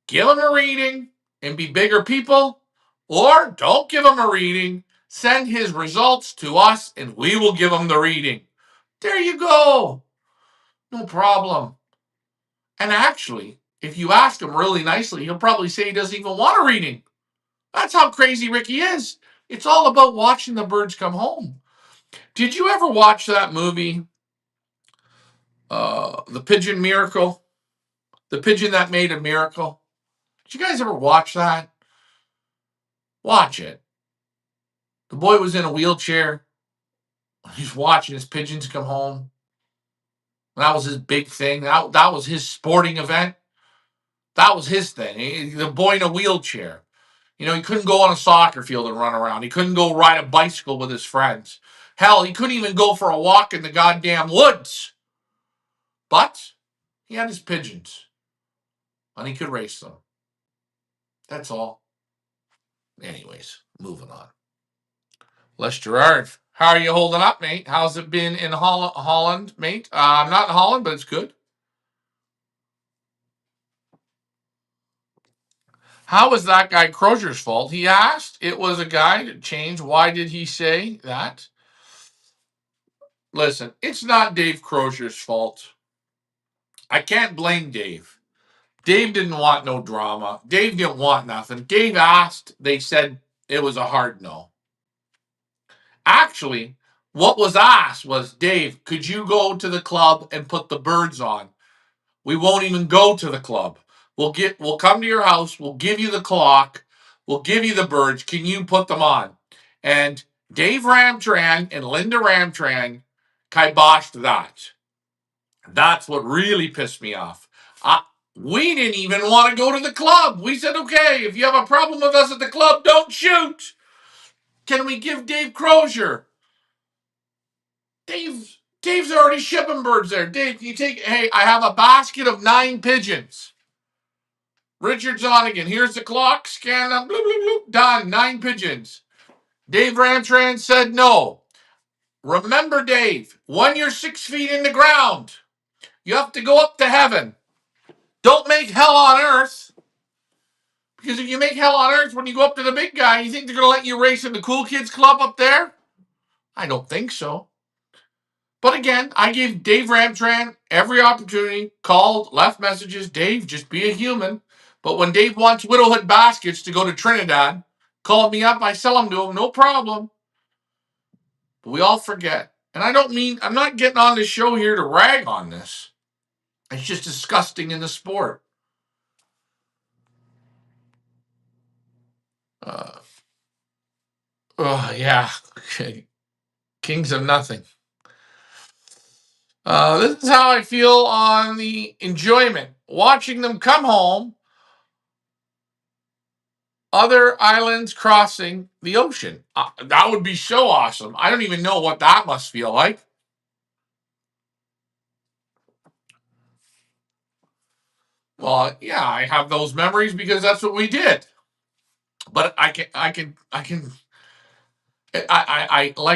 give them a reading, and be bigger people. Or don't give them a reading. Send his results to us, and we will give him the reading. There you go. No problem. And actually, if you ask him really nicely, he'll probably say he doesn't even want a reading. That's how crazy Ricky is. It's all about watching the birds come home. Did you ever watch that movie, The Pigeon Miracle? The Pigeon That Made a Miracle? Did you guys ever watch that? Watch it. The boy was in a wheelchair. He's watching his pigeons come home. That was his big thing. That was his sporting event. That was his thing. The boy in a wheelchair. You know, he couldn't go on a soccer field and run around. He couldn't go ride a bicycle with his friends. Hell, he couldn't even go for a walk in the goddamn woods. But he had his pigeons. And he could race them. That's all. Anyways, moving on. Les Gerard, how are you holding up, mate? How's it been in Holland, mate? I'm not in Holland, but it's good. How was that guy Crozier's fault? He asked. It was a guy that changed. Why did he say that? Listen, it's not Dave Crozier's fault. I can't blame Dave. Dave didn't want no drama. Dave didn't want nothing. Dave asked. They said it was a hard no. Actually, what was asked was, Dave, could you go to the club and put the birds on? We won't even go to the club. We'll come to your house. We'll give you the clock. We'll give you the birds. Can you put them on? And Dave Ramtran and Linda Ramtran kiboshed that. That's what really pissed me off. We didn't even want to go to the club. We said, okay, if you have a problem with us at the club, don't shoot. Can we give Dave Crozier? Dave Dave's already shipping birds there. Dave, hey, I have a basket of 9 pigeons. Richard Zonigan, here's the clock, scan them, bloop, bloop, bloop, done, 9 pigeons. Dave Ramtran said no. Remember, Dave, when you're 6 feet in the ground, you have to go up to heaven. Don't make hell on earth. Because if you make hell on earth when you go up to the big guy, you think they're going to let you race in the cool kids club up there? I don't think so. But again, I gave Dave Ramtran every opportunity, called, left messages. Dave, just be a human. But when Dave wants Widowhood baskets to go to Trinidad, called me up, I sell them to him, no problem. But we all forget. And I'm not getting on this show here to rag on this. It's just disgusting in the sport. Yeah. Kings of nothing. This is how I feel on the enjoyment. Watching them come home, other islands crossing the ocean. That would be so awesome. I don't even know what that must feel like. Well, yeah, I have those memories because that's what we did. But like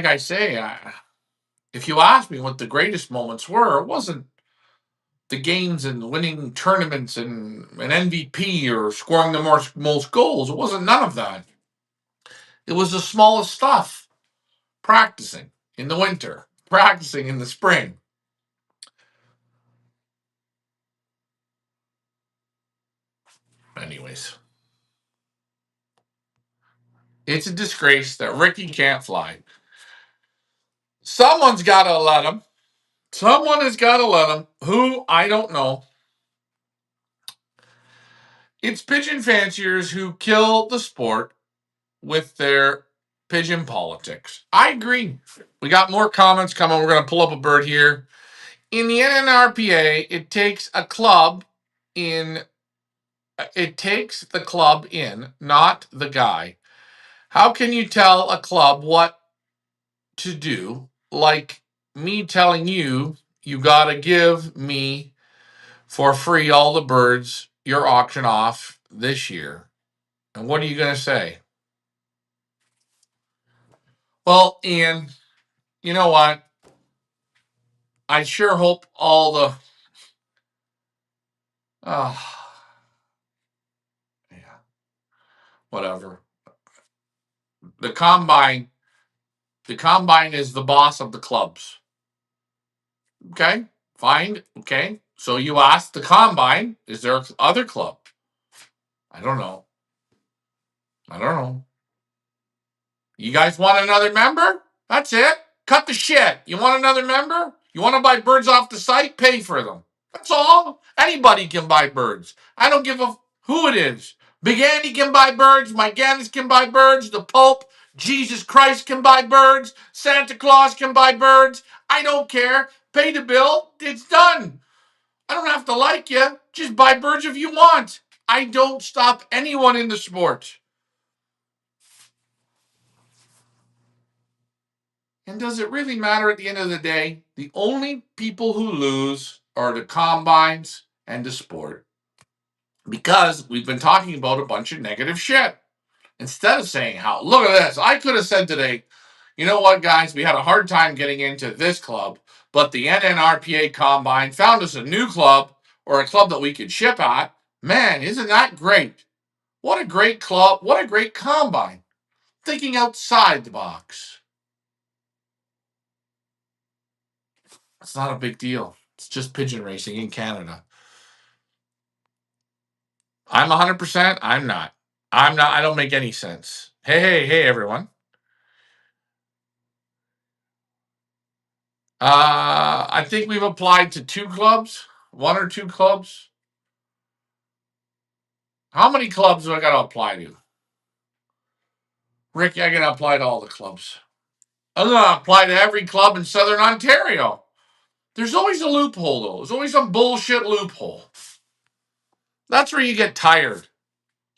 I say, if you ask me what the greatest moments were, it wasn't the games and winning tournaments and an MVP or scoring the most goals. It wasn't none of that. It was the smallest stuff. Practicing in the winter, practicing in the spring. Anyways, it's a disgrace that Ricky can't fly. Someone's got to let him. Someone has got to let him. Who? I don't know. It's pigeon fanciers who kill the sport with their pigeon politics. I agree. We got more comments coming. We're going to pull up a bird here. In the NNRPA, it takes the club in, not the guy. How can you tell a club what to do? Like me telling you, you got to give me for free all the birds you're auction off this year. And what are you going to say? Well, Ian, you know what? I sure hope all the yeah, whatever. The combine is the boss of the clubs. Okay? Fine. Okay. So you ask the combine, is there other club? I don't know. You guys want another member? That's it. Cut the shit. You want another member? You want to buy birds off the site? Pay for them. That's all. Anybody can buy birds. I don't give a who it is. Big Andy can buy birds. Mike Gannis can buy birds. The Pope, Jesus Christ can buy birds. Santa Claus can buy birds. I don't care. Pay the bill. It's done. I don't have to like you. Just buy birds if you want. I don't stop anyone in the sport. And does it really matter at the end of the day? The only people who lose are the combines and the sport. Because we've been talking about a bunch of negative shit. Instead of saying look at this. I could have said today, you know what, guys, we had a hard time getting into this club, but the NNRPA Combine found us a new club or a club that we could ship at. Man, isn't that great? What a great club. What a great combine. Thinking outside the box. It's not a big deal. It's just pigeon racing in Canada. I'm 100%. I'm not. I don't make any sense. Hey, everyone. I think we've applied to 2 clubs. 1 or 2 clubs. How many clubs do I got to apply to? Ricky, I got to apply to all the clubs. I'm going to apply to every club in Southern Ontario. There's always a loophole, though. There's always some bullshit loophole. That's where you get tired.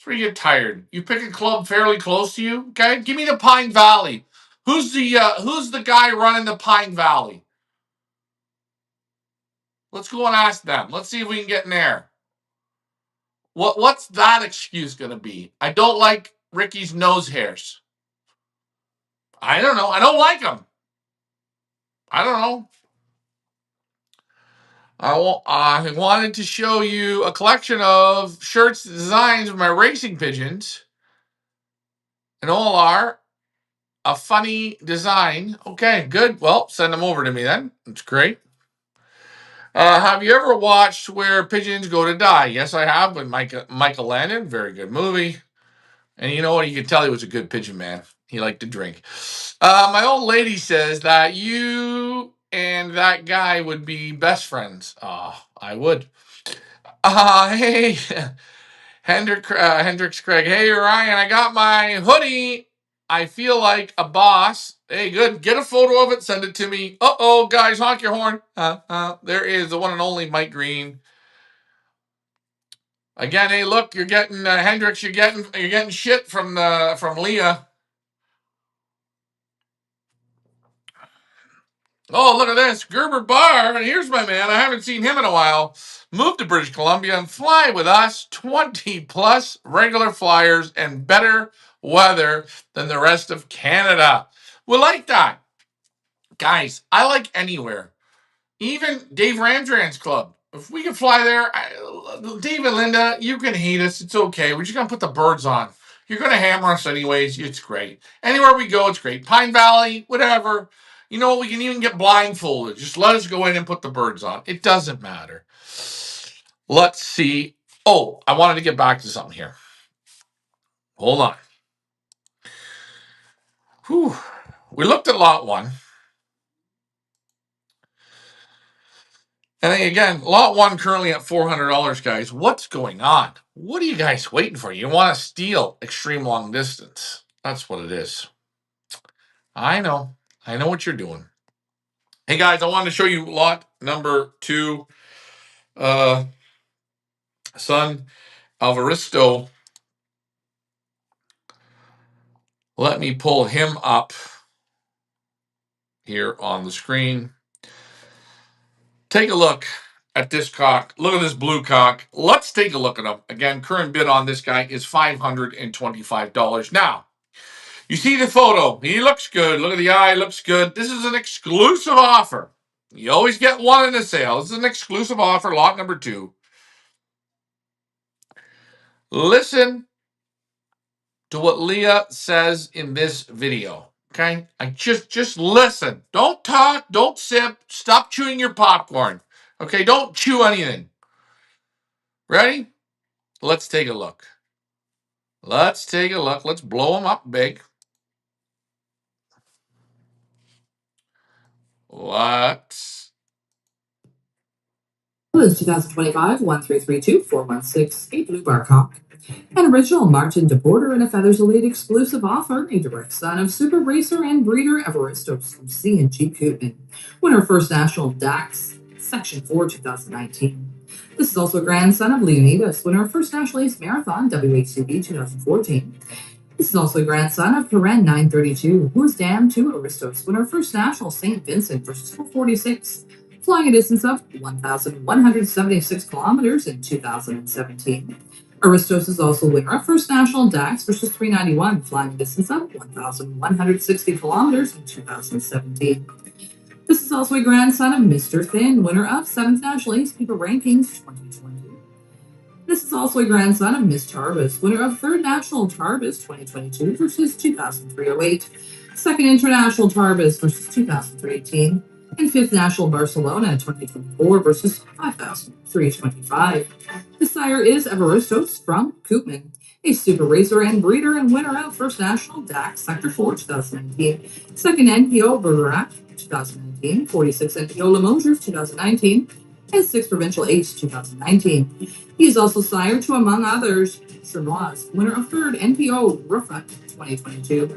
You pick a club fairly close to you. Okay, give me the Pine Valley. Who's the guy running the Pine Valley? Let's go and ask them. Let's see if we can get in there. What's that excuse going to be? I don't like Ricky's nose hairs. I don't know. I don't like them. I don't know. I wanted to show you a collection of shirts designs of my racing pigeons. And all are a funny design. Okay, good. Well, send them over to me then. That's great. Have you ever watched Where Pigeons Go to Die? Yes, I have, with Michael Landon. Very good movie. And you know what? You could tell he was a good pigeon man. He liked to drink. My old lady says that you and that guy would be best friends. Oh, I would. Hey, Hendrix Craig. Hey, Ryan, I got my hoodie. I feel like a boss. Hey, good. Get a photo of it. Send it to me. Uh-oh, guys, honk your horn. There is the one and only Mike Green. Again, hey, look, you're getting Hendrix. You're getting shit from Leah. Oh, look at this. Gerber Barr. And here's my man. I haven't seen him in a while. Move to British Columbia and fly with us. 20 plus regular flyers and better weather than the rest of Canada. We like that. Guys, I like anywhere. Even Dave Ramdran's club. If we can fly there, Dave and Linda, you can hate us. It's okay. We're just going to put the birds on. You're going to hammer us anyways. It's great. Anywhere we go, it's great. Pine Valley, whatever. You know what? We can even get blindfolded. Just let us go in and put the birds on. It doesn't matter. Let's see. Oh, I wanted to get back to something here. Hold on. Whew. We looked at lot one. And then again, lot one currently at $400, guys. What's going on? What are you guys waiting for? You want to steal extreme long distance. That's what it is. I know. I know what you're doing. Hey, guys, I wanted to show you lot number 2. Son Alvaristo. Let me pull him up here on the screen. Take a look at this cock. Look at this blue cock. Let's take a look at him. Again, current bid on this guy is $525. Now, you see the photo. He looks good. Look at the eye. Looks good. This is an exclusive offer. You always get one in a sale. This is an exclusive offer, lot number 2. Listen to what Leah says in this video. Okay? I just listen. Don't talk. Don't sip. Stop chewing your popcorn. Okay? Don't chew anything. Ready? Let's take a look. Let's take a look. Let's blow them up big. Let's. Is 2025 1332 416, a blue bar cock. An original Martin DePorter and a Feathers Elite exclusive offer, a direct son of super racer and breeder Everestos from C&G Koopman. Winner of First National Dax, Section 4, 2019. This is also grandson of Leonidas, winner of First National Ace Marathon, WHCB 2014. This is also grandson of Karen 932, who is damned to Aristos, winner of First National St. Vincent versus 446, flying a distance of 1,176 kilometers in 2017. Aristos is also winner of First National Dax versus 391, flying a distance of 1,160 kilometers in 2017. This is also a grandson of Mr. Thin, winner of 7th National Ace People Rankings 2020. This is also a grandson of Miss Tarbis, winner of 3rd National Tarbis 2022 versus 2003-08, 2nd International Tarbis versus 2003-18, and 5th National Barcelona 2024 versus 5,325. The sire is Everestos from Koopman, a super racer and breeder and winner of First National Dax Sector 4 2019, 2nd NPO Bergerac 2019, 46 NPO Limoges 2019, and 6th Provincial Ace 2019. He is also sire to, among others, Cernoise, winner of 3rd NPO Rufa 2022,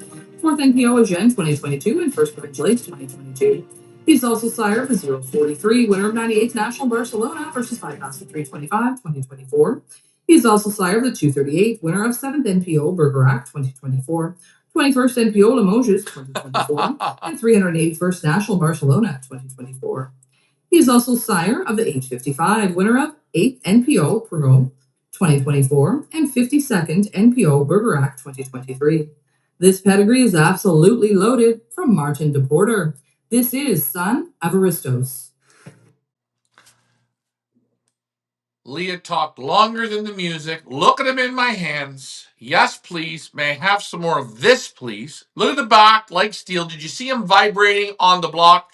4th NPO Agen 2022, and 1st Provincial Ace 2022. He is also sire of the 043, winner of 98th National Barcelona versus 5,325 2024. He is also sire of the 238, winner of 7th NPO Bergerac 2024, 21st NPO Limoges 2024, and 381st National Barcelona 2024. He is also sire of the age 55 winner of 8th NPO Pro 2024 and 52nd NPO Bergerac 2023. This pedigree is absolutely loaded from Martin DePorter. This is Son of Aristos. Leah talked longer than the music. Look at him in my hands. Yes, please. May I have some more of this, please? Look at the back, like steel. Did you see him vibrating on the block?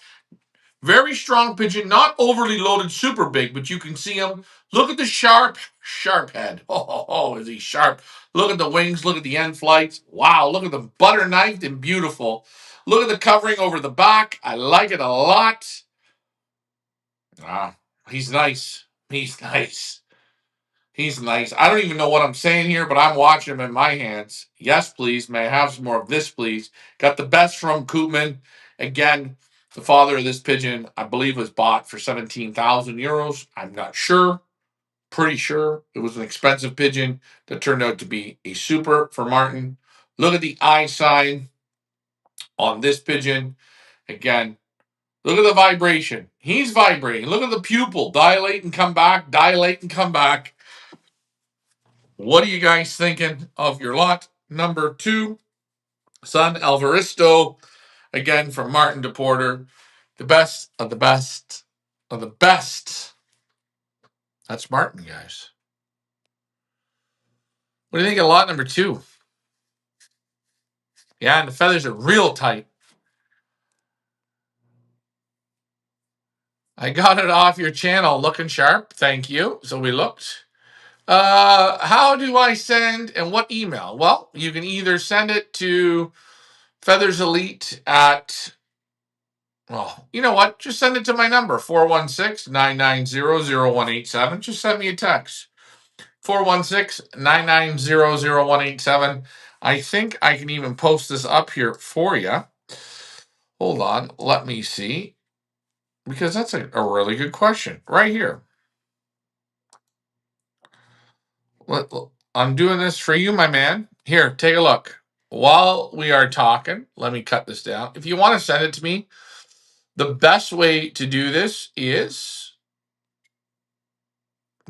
Very strong pigeon, not overly loaded, super big, but you can see him. Look at the sharp head. Oh, is he sharp? Look at the wings. Look at the end flights. Wow, look at the butter knifed and beautiful. Look at the covering over the back. I like it a lot. He's nice. He's nice. He's nice. I don't even know what I'm saying here, but I'm watching him in my hands. Yes, please. May I have some more of this, please? Got the best from Koopman. Again, the father of this pigeon, I believe, was bought for 17,000 euros. I'm not sure. Pretty sure it was an expensive pigeon that turned out to be a super for Martin. Look at the eye sign on this pigeon. Again, look at the vibration. He's vibrating. Look at the pupil. Dilate and come back. Dilate and come back. What are you guys thinking of your lot number 2? Son Alvaristo, again from Martin DePorter. The best of the best of the best. That's Martin, guys. What do you think of lot number 2? Yeah, and the feathers are real tight. I got it off your channel looking sharp. Thank you. So we looked. How do I send and what email? Well, you can either send it to Feathers Elite at, well, you know what? Just send it to my number, 416-990-0187. Just send me a text, 416-990-0187. I think I can even post this up here for you. Hold on. Let me see. Because that's a really good question. Right here. I'm doing this for you, my man. Here, take a look. While we are talking, let me cut this down. If you want to send it to me, the best way to do this is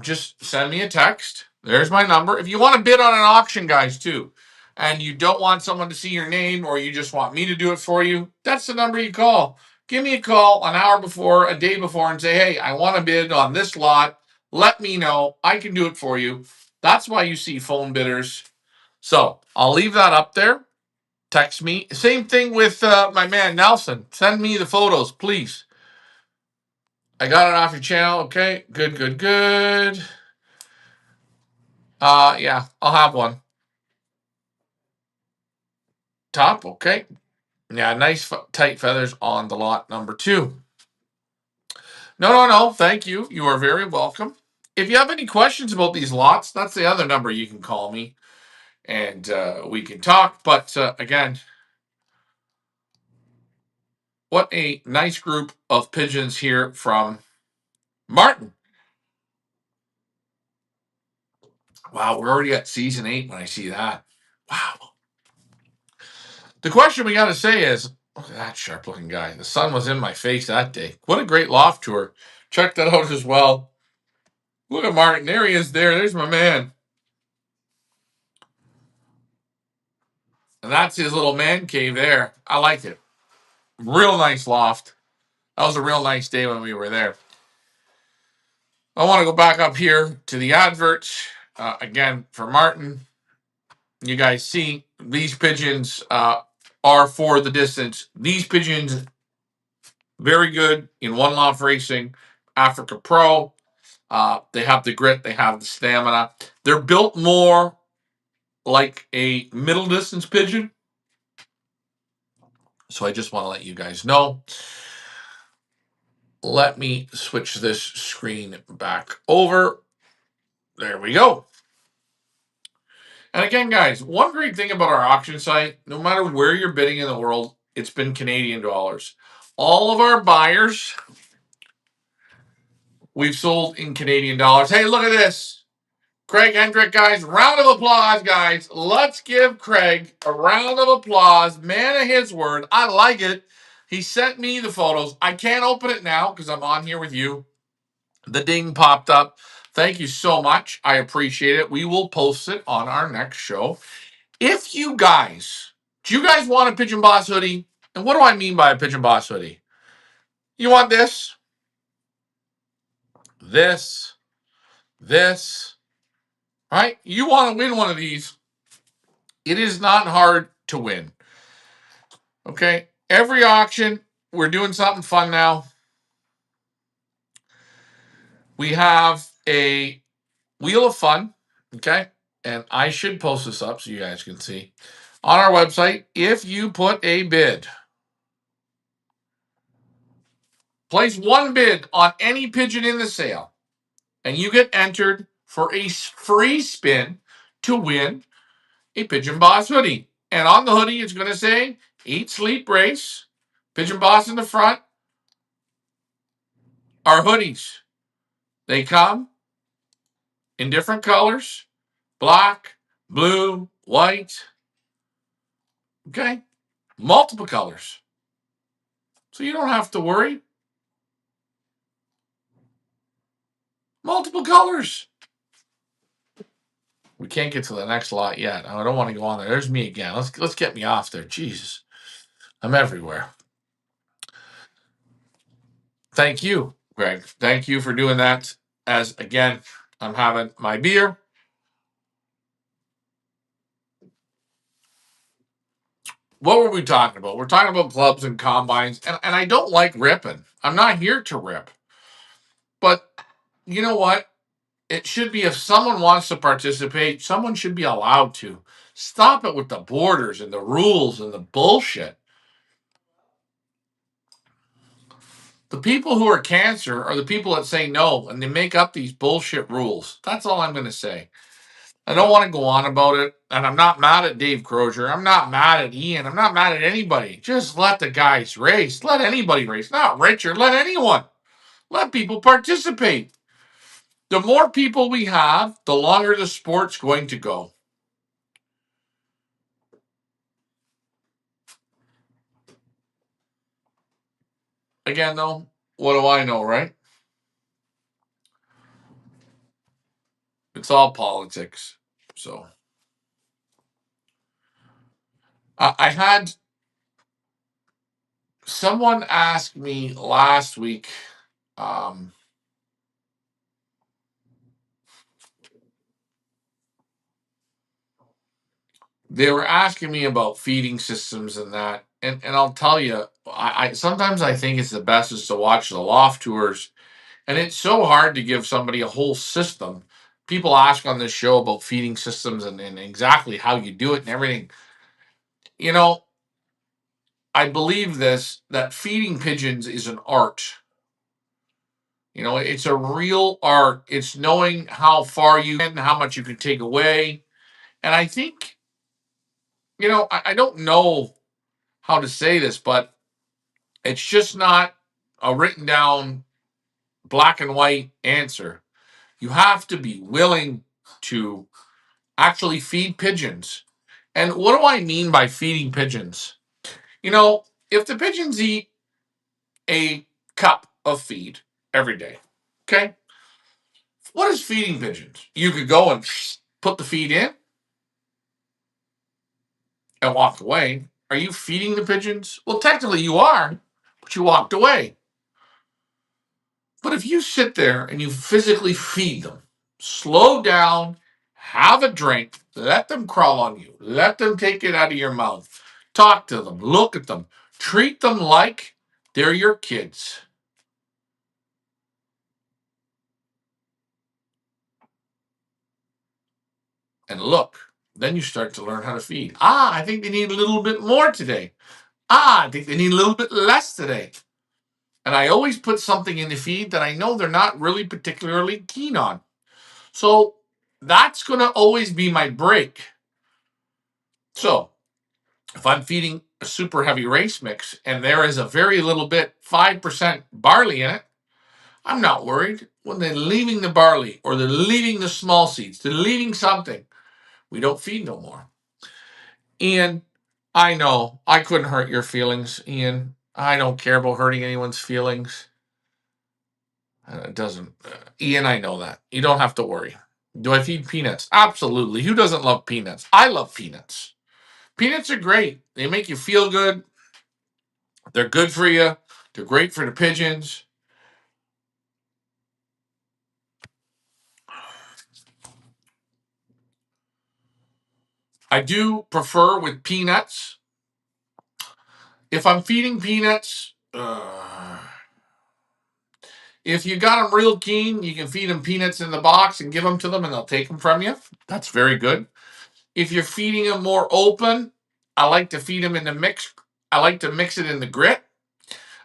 just send me a text. There's my number. If you want to bid on an auction, guys, too, and you don't want someone to see your name or you just want me to do it for you, that's the number you call. Give me a call an hour before, a day before, and say, hey, I want to bid on this lot. Let me know. I can do it for you. That's why you see phone bidders. So I'll leave that up there. Text me. Same thing with my man Nelson. Send me the photos, please. I got it off your channel. Okay. Good. Yeah, I'll have one. Top. Okay. Yeah, nice tight feathers on the lot number 2. No. Thank you. You are very welcome. If you have any questions about these lots, that's the other number you can call me and we can talk. But again, what a nice group of pigeons here from Martin. Wow, we're already at season 8 when I see that. Wow. The question we got to say is, look at that sharp looking guy. The sun was in my face that day. What a great loft tour. Check that out as well. Look at Martin. There he is there. There's my man. And that's his little man cave there. I liked it. Real nice loft. That was a real nice day when we were there. I want to go back up here to the adverts. Again, for Martin, you guys see these pigeons are for the distance. These pigeons, very good in one loft racing, Africa Pro. They have the grit, they have the stamina. They're built more like a middle distance pigeon. So I just want to let you guys know. Let me switch this screen back over. There we go. And again, guys, one great thing about our auction site, no matter where you're bidding in the world, it's been Canadian dollars. All of our buyers, we've sold in Canadian dollars. Hey, look at this. Craig Hendrick, guys. Round of applause, guys. Let's give Craig a round of applause. Man of his word. I like it. He sent me the photos. I can't open it now because I'm on here with you. The ding popped up. Thank you so much. I appreciate it. We will post it on our next show. If you guys, do you guys want a Pigeon Boss hoodie? And what do I mean by a Pigeon Boss hoodie? You want this, this, right? You want to win one of these. It is not hard to win. Okay? Every auction, we're doing something fun now. We have a Wheel of Fun, okay? And I should post this up so you guys can see. On our website, if you put a bid, place one bid on any pigeon in the sale, and you get entered for a free spin to win a Pigeon Boss hoodie. And on the hoodie, it's going to say Eat, Sleep, Race, Pigeon Boss in the front. Our hoodies, they come in different colors: black, blue, white, okay? Multiple colors. So you don't have to worry. Multiple colors. We can't get to the next lot yet. I don't want to go on there. There's me again. Let's get me off there. Jesus. I'm everywhere. Thank you, Greg. Thank you for doing that. As again, I'm having my beer. What were we talking about? We're talking about clubs and combines, and I don't like ripping. I'm not here to rip. But you know what? It should be, if someone wants to participate, someone should be allowed to. Stop it with the borders and the rules and the bullshit. The people who are cancer are the people that say no, and they make up these bullshit rules. That's all I'm going to say. I don't want to go on about it, and I'm not mad at Dave Crozier. I'm not mad at Ian. I'm not mad at anybody. Just let the guys race. Let anybody race. Not Richard. Let anyone. Let people participate. The more people we have, the longer the sport's going to go. Again, though, what do I know, right? It's all politics. So I had someone ask me last week. They were asking me about feeding systems and that, and I'll tell you, I sometimes I think it's the best is to watch the loft tours, and it's so hard to give somebody a whole system. People ask on this show about feeding systems and exactly how you do it and everything. You know, I believe this, that feeding pigeons is an art. You know, it's a real art. It's knowing how far you can, how much you can take away. And I think, I don't know how to say this, but it's just not a written down black and white answer. You have to be willing to actually feed pigeons. And what do I mean by feeding pigeons? If the pigeons eat a cup of feed every day, okay? What is feeding pigeons? You could go and put the feed in and walk away. Are you feeding the pigeons? Well, technically you are, but you walked away. But if you sit there and you physically feed them, slow down, have a drink, let them crawl on you, let them take it out of your mouth, talk to them, look at them, treat them like they're your kids. And look, then you start to learn how to feed. I think they need a little bit more today. I think they need a little bit less today. And I always put something in the feed that I know they're not really particularly keen on. So that's going to always be my break. So if I'm feeding a super heavy race mix and there is a very little bit, 5% barley in it, I'm not worried. When they're leaving the barley or they're leaving the small seeds, they're leaving something, we don't feed no more. Ian, I know I couldn't hurt your feelings, Ian. I don't care about hurting anyone's feelings. It doesn't. Ian, I know that. You don't have to worry. Do I feed peanuts? Absolutely. Who doesn't love peanuts? I love peanuts. Peanuts are great. They make you feel good. They're good for you. They're great for the pigeons. I do prefer with peanuts. If I'm feeding peanuts, if you got them real keen, you can feed them peanuts in the box and give them to them and they'll take them from you. That's very good. If you're feeding them more open, I like to feed them in the mix. I like to mix it in the grit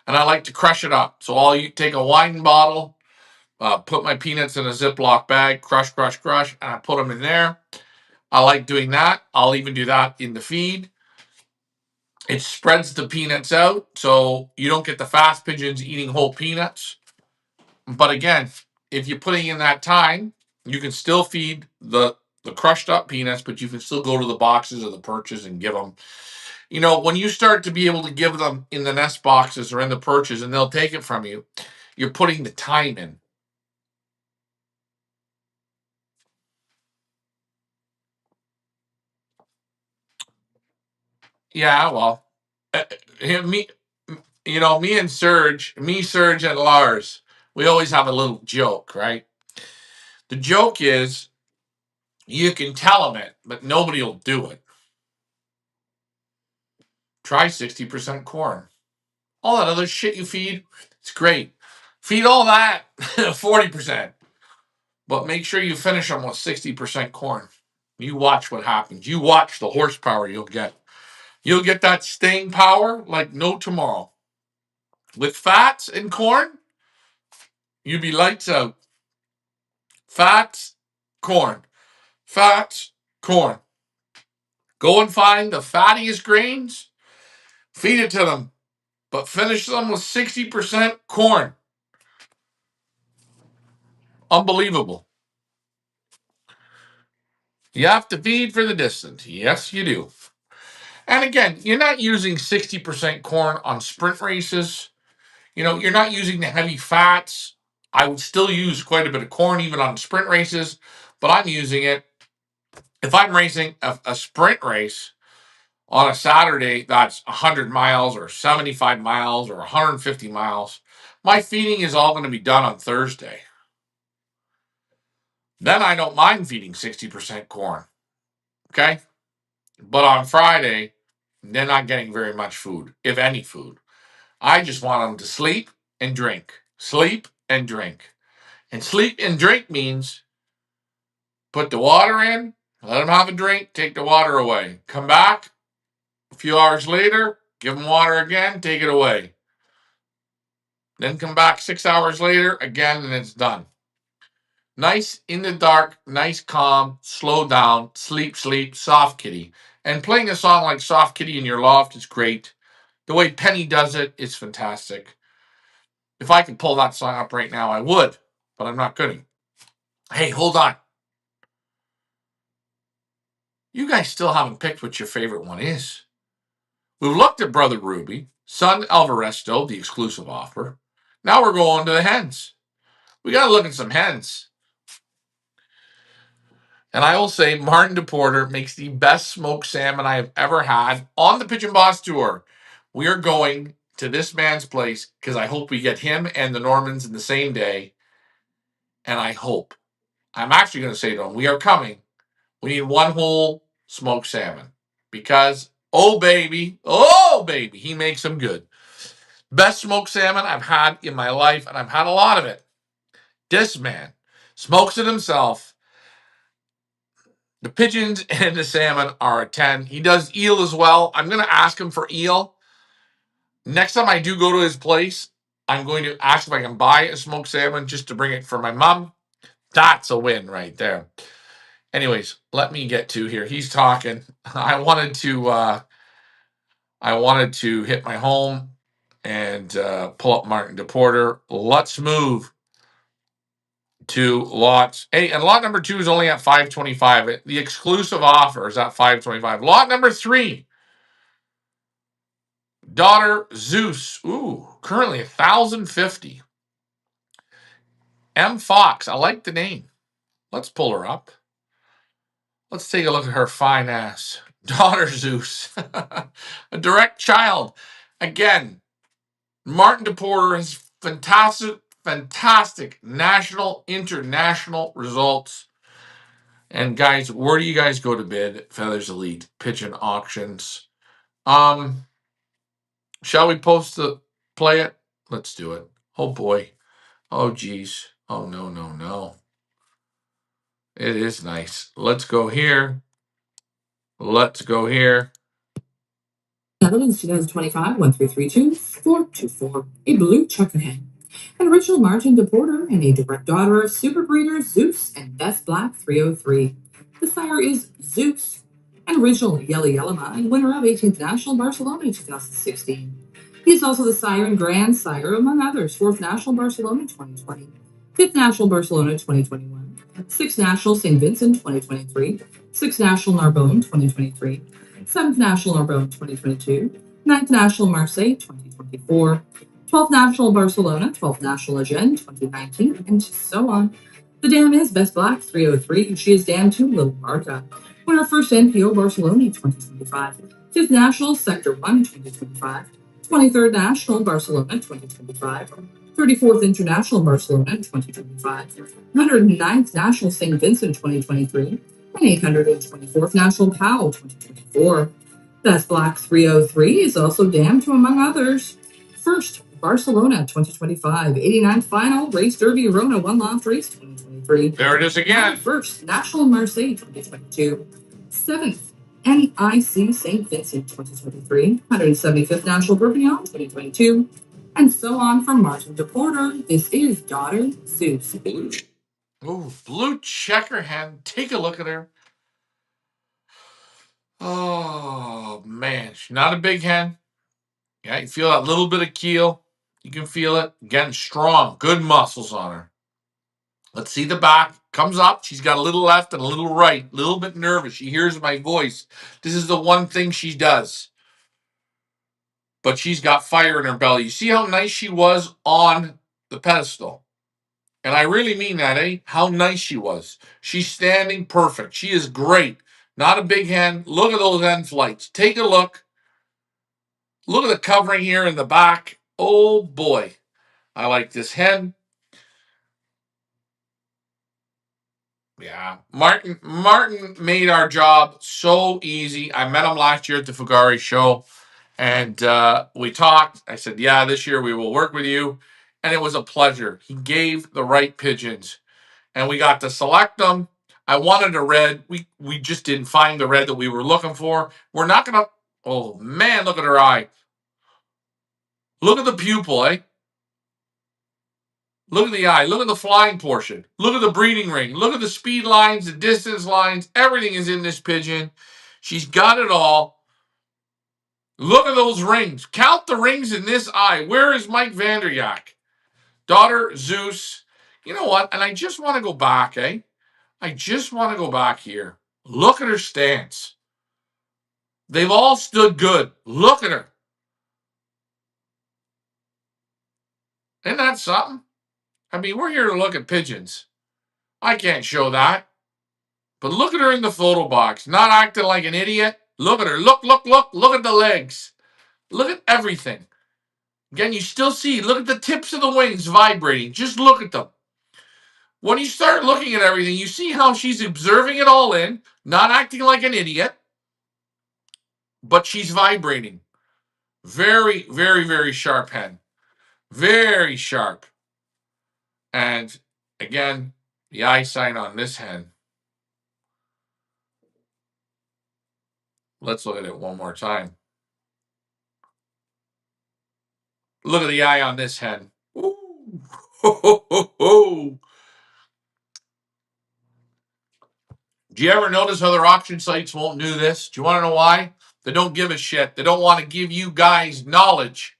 and I like to crush it up. So I'll take a wine bottle, put my peanuts in a Ziploc bag, crush, and I put them in there. I like doing that. I'll even do that in the feed. It spreads the peanuts out so you don't get the fast pigeons eating whole peanuts. But again, if you're putting in that time, you can still feed the crushed up peanuts, but you can still go to the boxes or the perches and give them. You know, when you start to be able to give them in the nest boxes or in the perches and they'll take it from you, you're putting the time in. Yeah, well, me, me and Serge, Serge, and Lars, we always have a little joke, right? The joke is you can tell them it, but nobody will do it. Try 60% corn. All that other shit you feed, it's great. Feed all that 40%, but make sure you finish them with 60% corn. You watch what happens. You watch the horsepower you'll get. You'll get that staying power like no tomorrow. With fats and corn, you be lights out. Fats, corn. Fats, corn. Go and find the fattiest grains, feed it to them, but finish them with 60% corn. Unbelievable. You have to feed for the distance. Yes, you do. And again, you're not using 60% corn on sprint races. You're not using the heavy fats. I would still use quite a bit of corn even on sprint races, but I'm using it. If I'm racing a sprint race on a Saturday that's 100 miles or 75 miles or 150 miles, my feeding is all going to be done on Thursday. Then I don't mind feeding 60% corn. Okay? But on Friday, they're not getting very much food, if any food. I just want them to sleep and drink. Sleep and drink. And sleep and drink means put the water in, let them have a drink, take the water away. Come back a few hours later, give them water again, take it away. Then come back 6 hours later again, and it's done. Nice in the dark, nice calm, slow down, sleep, soft kitty. And playing a song like Soft Kitty in your loft is great. The way Penny does it is fantastic. If I could pull that song up right now, I would, but I'm not going to. Hey, hold on. You guys still haven't picked what your favorite one is. We've looked at Brother Ruby, Son Alvaresto, the exclusive offer. Now we're going to the hens. We got to look at some hens. And I will say Martin DePorter makes the best smoked salmon I have ever had on the Pigeon Boss Tour. We are going to this man's place because I hope we get him and the Normans in the same day. And I'm actually going to say to him, we are coming. We need one whole smoked salmon because, oh baby, he makes them good. Best smoked salmon I've had in my life, and I've had a lot of it. This man smokes it himself. The pigeons and the salmon are a 10. He does eel as well. I'm going to ask him for eel. Next time I do go to his place, I'm going to ask if I can buy a smoked salmon just to bring it for my mom. That's a win right there. Anyways, let me get to here. He's talking. I wanted to hit my home and pull up Martin DePorter. Let's move to lots. Hey, and lot number 2 is only at 525. The exclusive offer is at 525. Lot number 3, Daughter Zeus. Ooh, currently 1,050. M. Fox. I like the name. Let's pull her up. Let's take a look at her fine ass. Daughter Zeus. A direct child. Again, Martin DePorter has fantastic national, international results. And guys, where do you guys go to bid? Feathers Elite Pigeon Auctions. Shall we post the play it? Let's do it. Oh boy. Oh geez. Oh no. It is nice. Let's go here. Let's go here. Netherlands 2025 1332 424. A blue checker hen. An original Martin DePorter and a direct daughter of super breeders Zeus and Best Black 303. The sire is Zeus, an original Yellama and winner of 18th National Barcelona 2016. He is also the sire and grand sire, among others, 4th National Barcelona 2020, 5th National Barcelona 2021, 6th National St. Vincent 2023, 6th National Narbonne 2023, 7th National Narbonne 2022, 9th National Marseille 2024, 12th National Barcelona, 12th National Agen 2019, and so on. The dam is Best Black 303, and she is dam to Little Barca. Winner first NPO Barcelona 2025, 5th National Sector 1 2025, 23rd National Barcelona 2025, 34th International Barcelona 2025, 109th National St. Vincent 2023, and 824th National POW 2024. Best Black 303 is also damned to, among others, first Barcelona 2025, 89th Final Race Derby Rona 1 Loft Race 2023. There it is again. First National Marseille 2022, 7th NIC St. Vincent 2023, 175th National Perpignan 2022, and so on from Martin DePorter. This is Daughter Zeus. Blue checker hen. Take a look at her. Oh man, she's not a big hen. Yeah, you feel that little bit of keel. You can feel it. Again, strong, good muscles on her. Let's see the back. Comes up. She's got a little left and a little right. A little bit nervous. She hears my voice. This is the one thing she does. But she's got fire in her belly. You see how nice she was on the pedestal? And I really mean that, eh? How nice she was. She's standing perfect. She is great. Not a big hen. Look at those end flights. Take a look. Look at the covering here in the back. Oh boy. I like this hen. Yeah. Martin made our job so easy. I met him last year at the Fugari show. And we talked. I said, yeah, this year we will work with you. And it was a pleasure. He gave the right pigeons. And we got to select them. I wanted a red. We just didn't find the red that we were looking for. We're not going to... Oh, man, look at her eye. Look at the pupil, eh? Look at the eye. Look at the flying portion. Look at the breeding ring. Look at the speed lines, the distance lines. Everything is in this pigeon. She's got it all. Look at those rings. Count the rings in this eye. Where is Mike Vanderyak? Daughter Zeus. You know what? And I just want to go back, eh? I just want to go back here. Look at her stance. They've all stood good. Look at her. Isn't that something? I mean, we're here to look at pigeons. I can't show that. But look at her in the photo box. Not acting like an idiot. Look at her. Look. Look at the legs. Look at everything. Again, you still see. Look at the tips of the wings vibrating. Just look at them. When you start looking at everything, you see how she's observing it all in, not acting like an idiot, but she's vibrating. Very, very, very sharp hen. Very sharp. And again, the eyesight on this hen. Let's look at it one more time. Look at the eye on this hen. Ooh. Ho, ho, ho, ho. Do you ever notice other auction sites won't do this? Do you want to know why? They don't give a shit. They don't want to give you guys knowledge.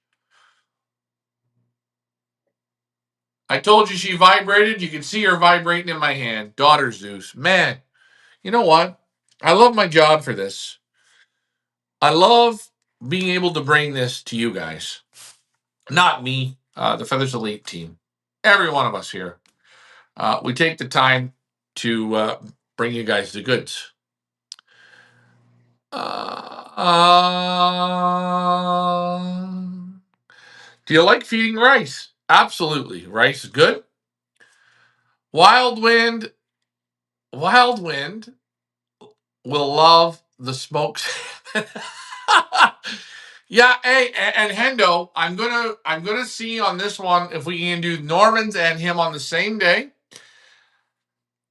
I told you she vibrated. You can see her vibrating in my hand. Daughter Zeus. Man, you know what? I love my job for this. I love being able to bring this to you guys. Not me, the Feathers Elite team. Every one of us here. We take the time to bring you guys the goods. Do you like feeding rice? Absolutely. Rice is good. Wild Wind will love the smoked salmon. Yeah, hey, and Hendo, I'm gonna see on this one if we can do Norman's and him on the same day.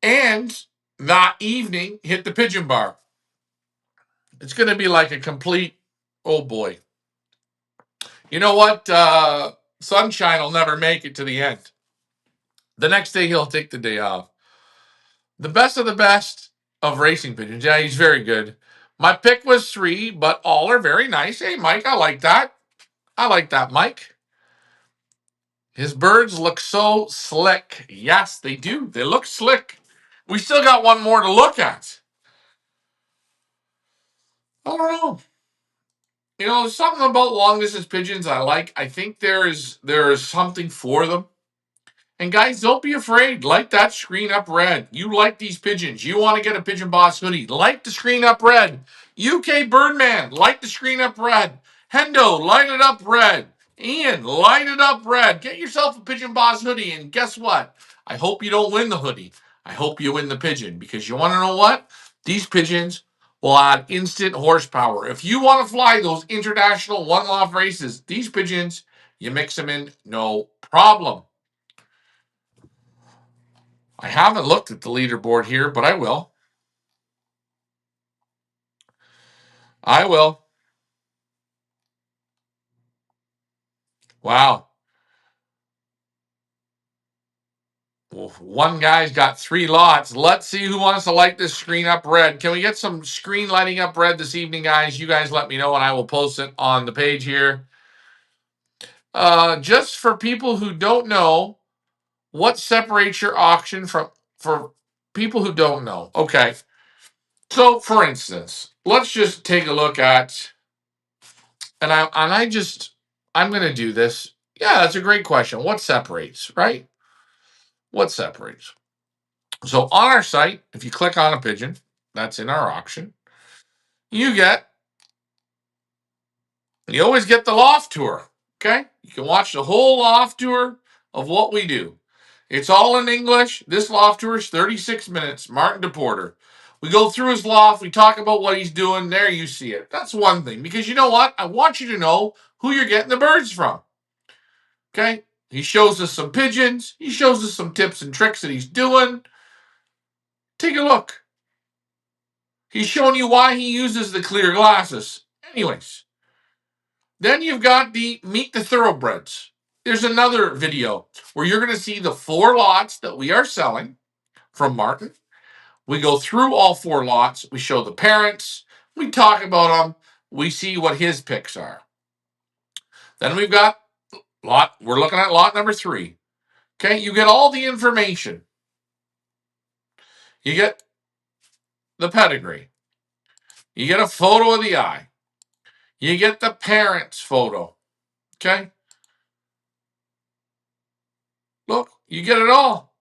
And that evening, hit the Pigeon Bar. It's gonna be like a complete, oh boy. You know what? Sunshine will never make it to the end. The next day he'll take the day off. The best of the best of racing pigeons. Yeah, he's very good. My pick was 3, but all are very nice. Hey, Mike, I like that. I like that, Mike. His birds look so slick. Yes, they do. They look slick. We still got one more to look at. I don't know. You know, there's something about long distance pigeons I like. I think there is something for them. And guys, don't be afraid. Light that screen up red. You like these pigeons. You want to get a Pigeon Boss hoodie. Light the screen up red. UK Birdman, light the screen up red. Hendo, light it up red. Ian, light it up red. Get yourself a Pigeon Boss hoodie. And guess what? I hope you don't win the hoodie. I hope you win the pigeon. Because you want to know what? These pigeons will add instant horsepower. If you want to fly those international one-off races, these pigeons, you mix them in, no problem. I haven't looked at the leaderboard here, but I will. I will. Wow. Well, one guy's got 3 lots. Let's see who wants to light this screen up red. Can we get some screen lighting up red this evening, guys? You guys let me know and I will post it on the page here. Just for people who don't know, what separates your auction from, for people who don't know. Okay. So, for instance, let's just take a look at, I'm going to do this. Yeah, that's a great question. What separates, right? What separates? So on our site, if you click on a pigeon that's in our auction, you always get the loft tour. Okay? You can watch the whole loft tour of what we do. It's all in English. This loft tour is 36 minutes. Martin DePorter. We go through his loft. We talk about what he's doing. There you see it. That's one thing. Because you know what? I want you to know who you're getting the birds from. Okay? He shows us some pigeons. He shows us some tips and tricks that he's doing. Take a look. He's showing you why he uses the clear glasses. Anyways, then you've got the Meet the Thoroughbreds. There's another video where you're going to see the 4 lots that we are selling from Martin. We go through all 4 lots. We show the parents. We talk about them. We see what his picks are. Then we've got we're looking at lot number 3. Okay, you get all the information. You get the pedigree. You get a photo of the eye. You get the parents' photo. Okay? Look, you get it all.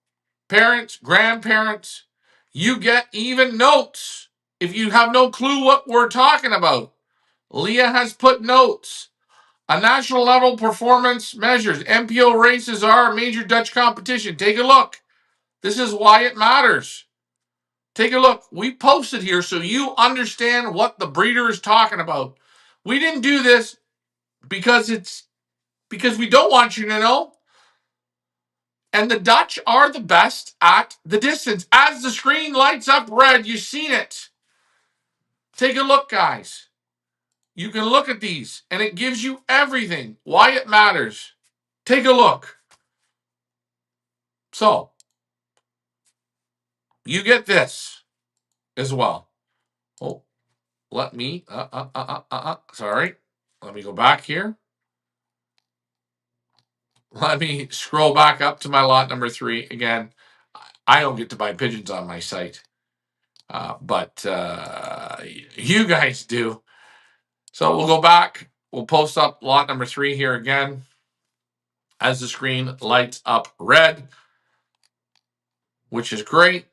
Parents, grandparents. You get even notes if you have no clue what we're talking about. Leah has put notes. A national level performance measures. MPO races are a major Dutch competition. Take a look. This is why it matters. Take a look. We posted here so you understand what the breeder is talking about. We didn't do this because we don't want you to know. And the Dutch are the best at the distance. As the screen lights up red, you've seen it. Take a look, guys. You can look at these, and it gives you everything, why it matters. Take a look. So, you get this as well. Oh, let me, sorry. Let me go back here. Let me scroll back up to my lot number 3. Again, I don't get to buy pigeons on my site, but you guys do. So we'll go back. We'll post up lot number 3 here again as the screen lights up red, which is great.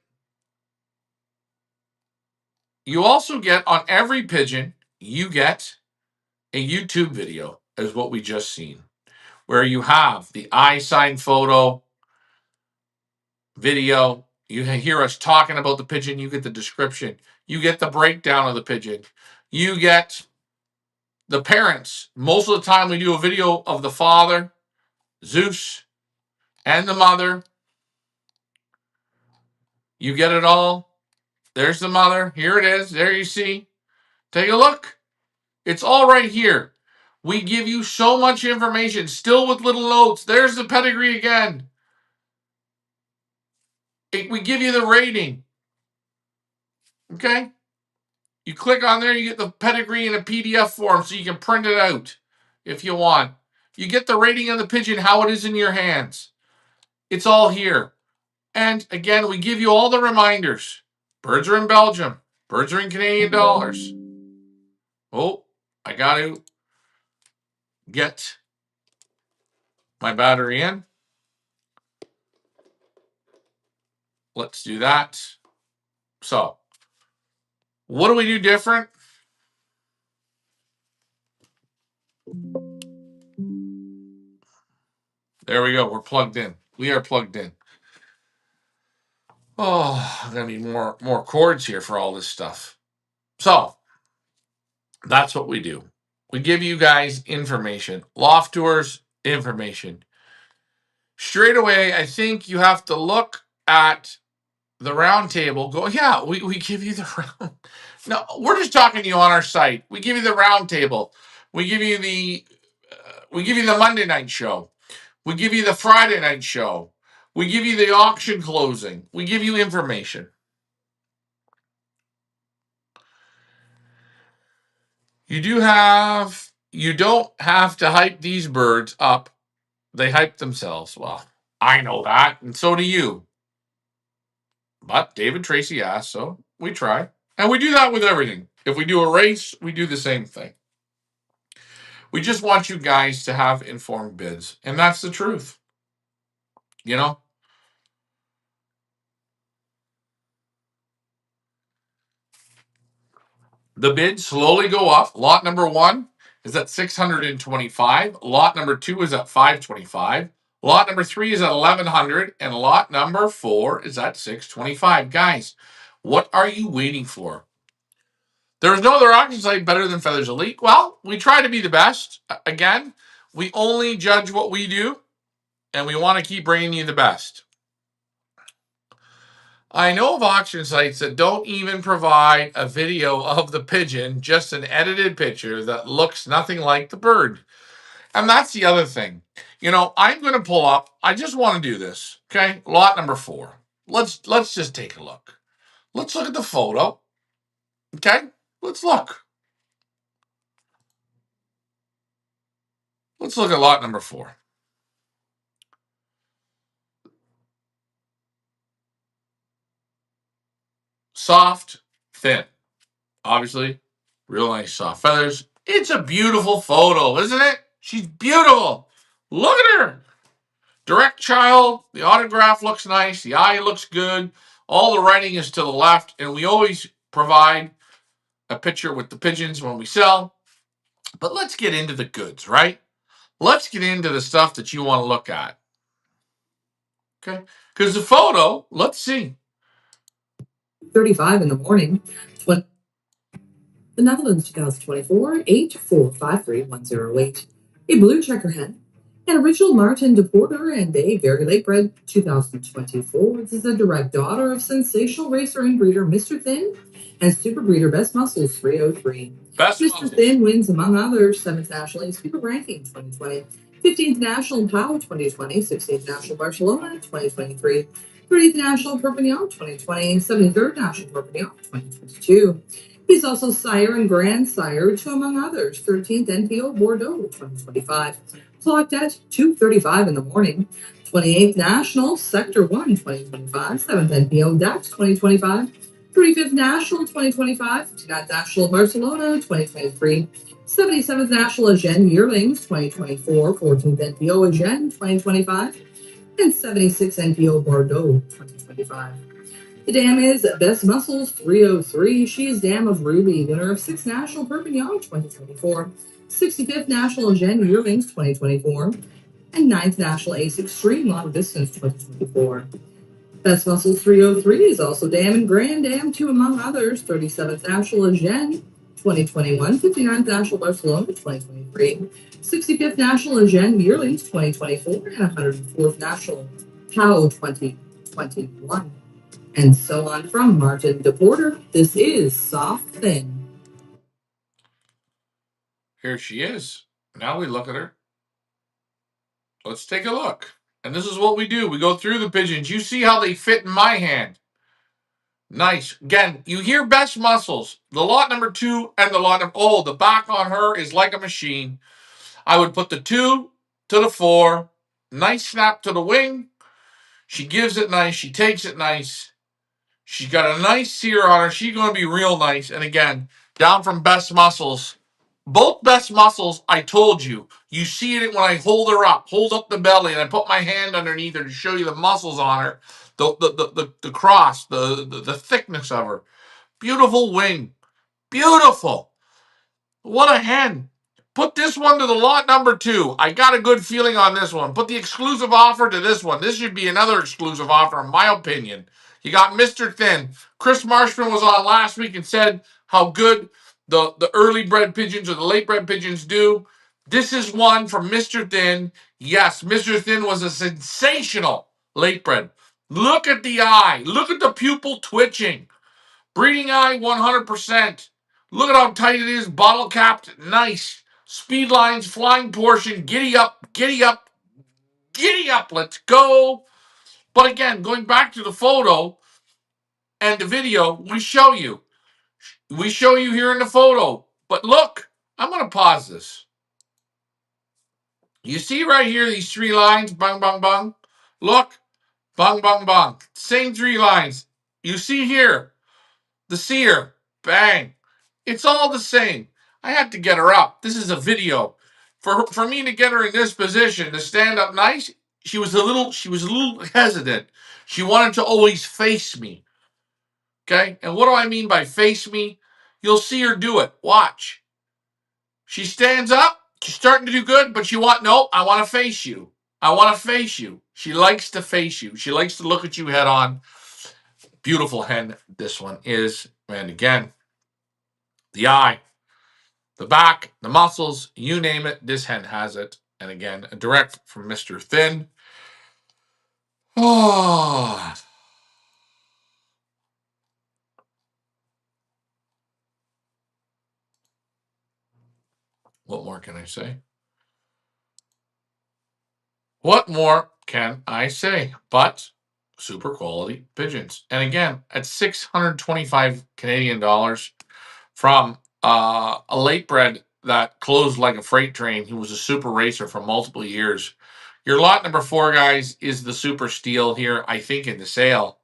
You also get on every pigeon, you get a YouTube video, is what we just seen, where you have the eye sign photo, video. You hear us talking about the pigeon. You get the description. You get the breakdown of the pigeon. You get the parents. Most of the time, we do a video of the father, Zeus, and the mother. You get it all. There's the mother. Here it is. There you see. Take a look. It's all right here. We give you so much information, still with little notes. There's the pedigree again. We give you the rating. Okay? You click on there, you get the pedigree in a PDF form so you can print it out if you want. You get the rating of the pigeon, how it is in your hands. It's all here. And again, we give you all the reminders. Birds are in Belgium. Birds are in Canadian dollars. Oh, I got to get my battery in. Let's do that. So, what do we do different? There we go. We're plugged in. We are plugged in. Oh, I'm gonna need more cords here for all this stuff. So that's what we do. We give you guys information. Loft tours, information. Straight away, I think you have to look at the round table. Go, yeah, we give you the round. No, we're just talking to you on our site. We give you the round table. We give you the Monday night show. We give you the Friday night show. We give you the auction closing. We give you information. You don't have to hype these birds up. They hype themselves. Well, I know that, and so do you. But David Tracy asked, so we try. And we do that with everything. If we do a race, we do the same thing. We just want you guys to have informed bids. And that's the truth. You know? The bids slowly go up. Lot number 1 is at 625. Lot number 2 is at 525. Lot number 3 is at 1100. And lot number 4 is at 625. Guys, what are you waiting for? There is no other auction site better than Feathers Elite. Well, we try to be the best. Again, we only judge what we do, and we want to keep bringing you the best. I know of auction sites that don't even provide a video of the pigeon, just an edited picture that looks nothing like the bird. And that's the other thing. You know, I'm going to pull up. I just want to do this. Okay, lot number 4. Let's just take a look. Let's look at the photo. Okay, let's look. Let's look at lot number 4. Soft, thin. Obviously, real nice soft feathers. It's a beautiful photo, isn't it? She's beautiful. Look at her. Direct child. The autograph looks nice. The eye looks good. All the writing is to the left. And we always provide a picture with the pigeons when we sell. But let's get into the goods, right? Let's get into the stuff that you want to look at. Okay? Because the photo, let's see. 35 in the morning. The Netherlands 2024 8453108. A blue checker hen. An original Martin de Porter and a very late bred 2024. This is a direct daughter of sensational racer and breeder Mr. Thin and super breeder Best Muscles 303. Best Mr. Muscles. Thin wins, among others, 7th National Super Ranking 2020, 15th National POW 2020, 16th National Barcelona 2023, 30th National Perpignan 2020, 73rd National Perpignan 2022. He's also sire and grandsire to, among others, 13th NPO Bordeaux 2025, clocked at 2:35 in the morning, 28th National Sector 1 2025, 7th NPO Dax 2025, 25th National 2025, 59th National Barcelona 2023, 77th National Agen Yearlings 2024, 14th NPO Agen 2025, and 76th NPO Bordeaux 2025. The dam is Best Muscles 303. She is Dam of Ruby, winner of 6th National Perpignan 2024, 65th National Agen Yearlings 2024, and 9th National Ace Extreme Long Distance 2024. Best Muscles 303 is also Dam and Grand Dam 2, among others, 37th National Agen 2021, 59th National Barcelona 2023, 65th National Agen Yearlings 2024, and 104th National POW 2021. And so on from Martin DePorter. This is Soft Thin. Here she is. Now we look at her. Let's take a look. And this is what we do. We go through the pigeons. You see how they fit in my hand. Nice. Again, you hear Best Muscles. The lot number 2 and the lot of the back on her is like a machine. I would put the 2 to the 4. Nice snap to the wing. She gives it nice. She takes it nice. She's got a nice sear on her. She's going to be real nice. And again, down from Best Muscles. Both Best Muscles, I told you. You see it when I hold her up. Hold up the belly, and I put my hand underneath her to show you the muscles on her. The cross, the thickness of her. Beautiful wing. Beautiful. What a hen. Put this one to the lot number 2. I got a good feeling on this one. Put the exclusive offer to this one. This should be another exclusive offer, in my opinion. You got Mr. Thin. Chris Marshman was on last week and said how good the early bred pigeons or the late bred pigeons do. This is one from Mr. Thin. Yes, Mr. Thin was a sensational late bred. Look at the eye. Look at the pupil twitching. Breeding eye 100%. Look at how tight it is. Bottle capped. Nice. Speed lines, flying portion. Giddy up, giddy up, giddy up. Let's go. But again, going back to the photo and the video, we show you. We show you here in the photo. But look, I'm going to pause this. You see right here these 3 lines? Bang, bang, bang. Look. Bang, bang, bang. Same 3 lines. You see here. The sear. Bang. It's all the same. I had to get her up. This is a video. For me to get her in this position to stand up nice, she was a little hesitant. She wanted to always face me. Okay? And what do I mean by face me? You'll see her do it. Watch. She stands up. She's starting to do good, but I want to face you. I want to face you. She likes to face you. She likes to look at you head on. Beautiful hen this one is. And again, the eye, the back, the muscles, you name it, this hen has it. And again, a direct from Mr. Thin. Oh. What more can I say? What more can I say? But super quality pigeons. And again, at 625 Canadian dollars from a late bred that closed like a freight train. He was a super racer for multiple years. Your lot number 4, guys, is the super steal here, I think, in the sale.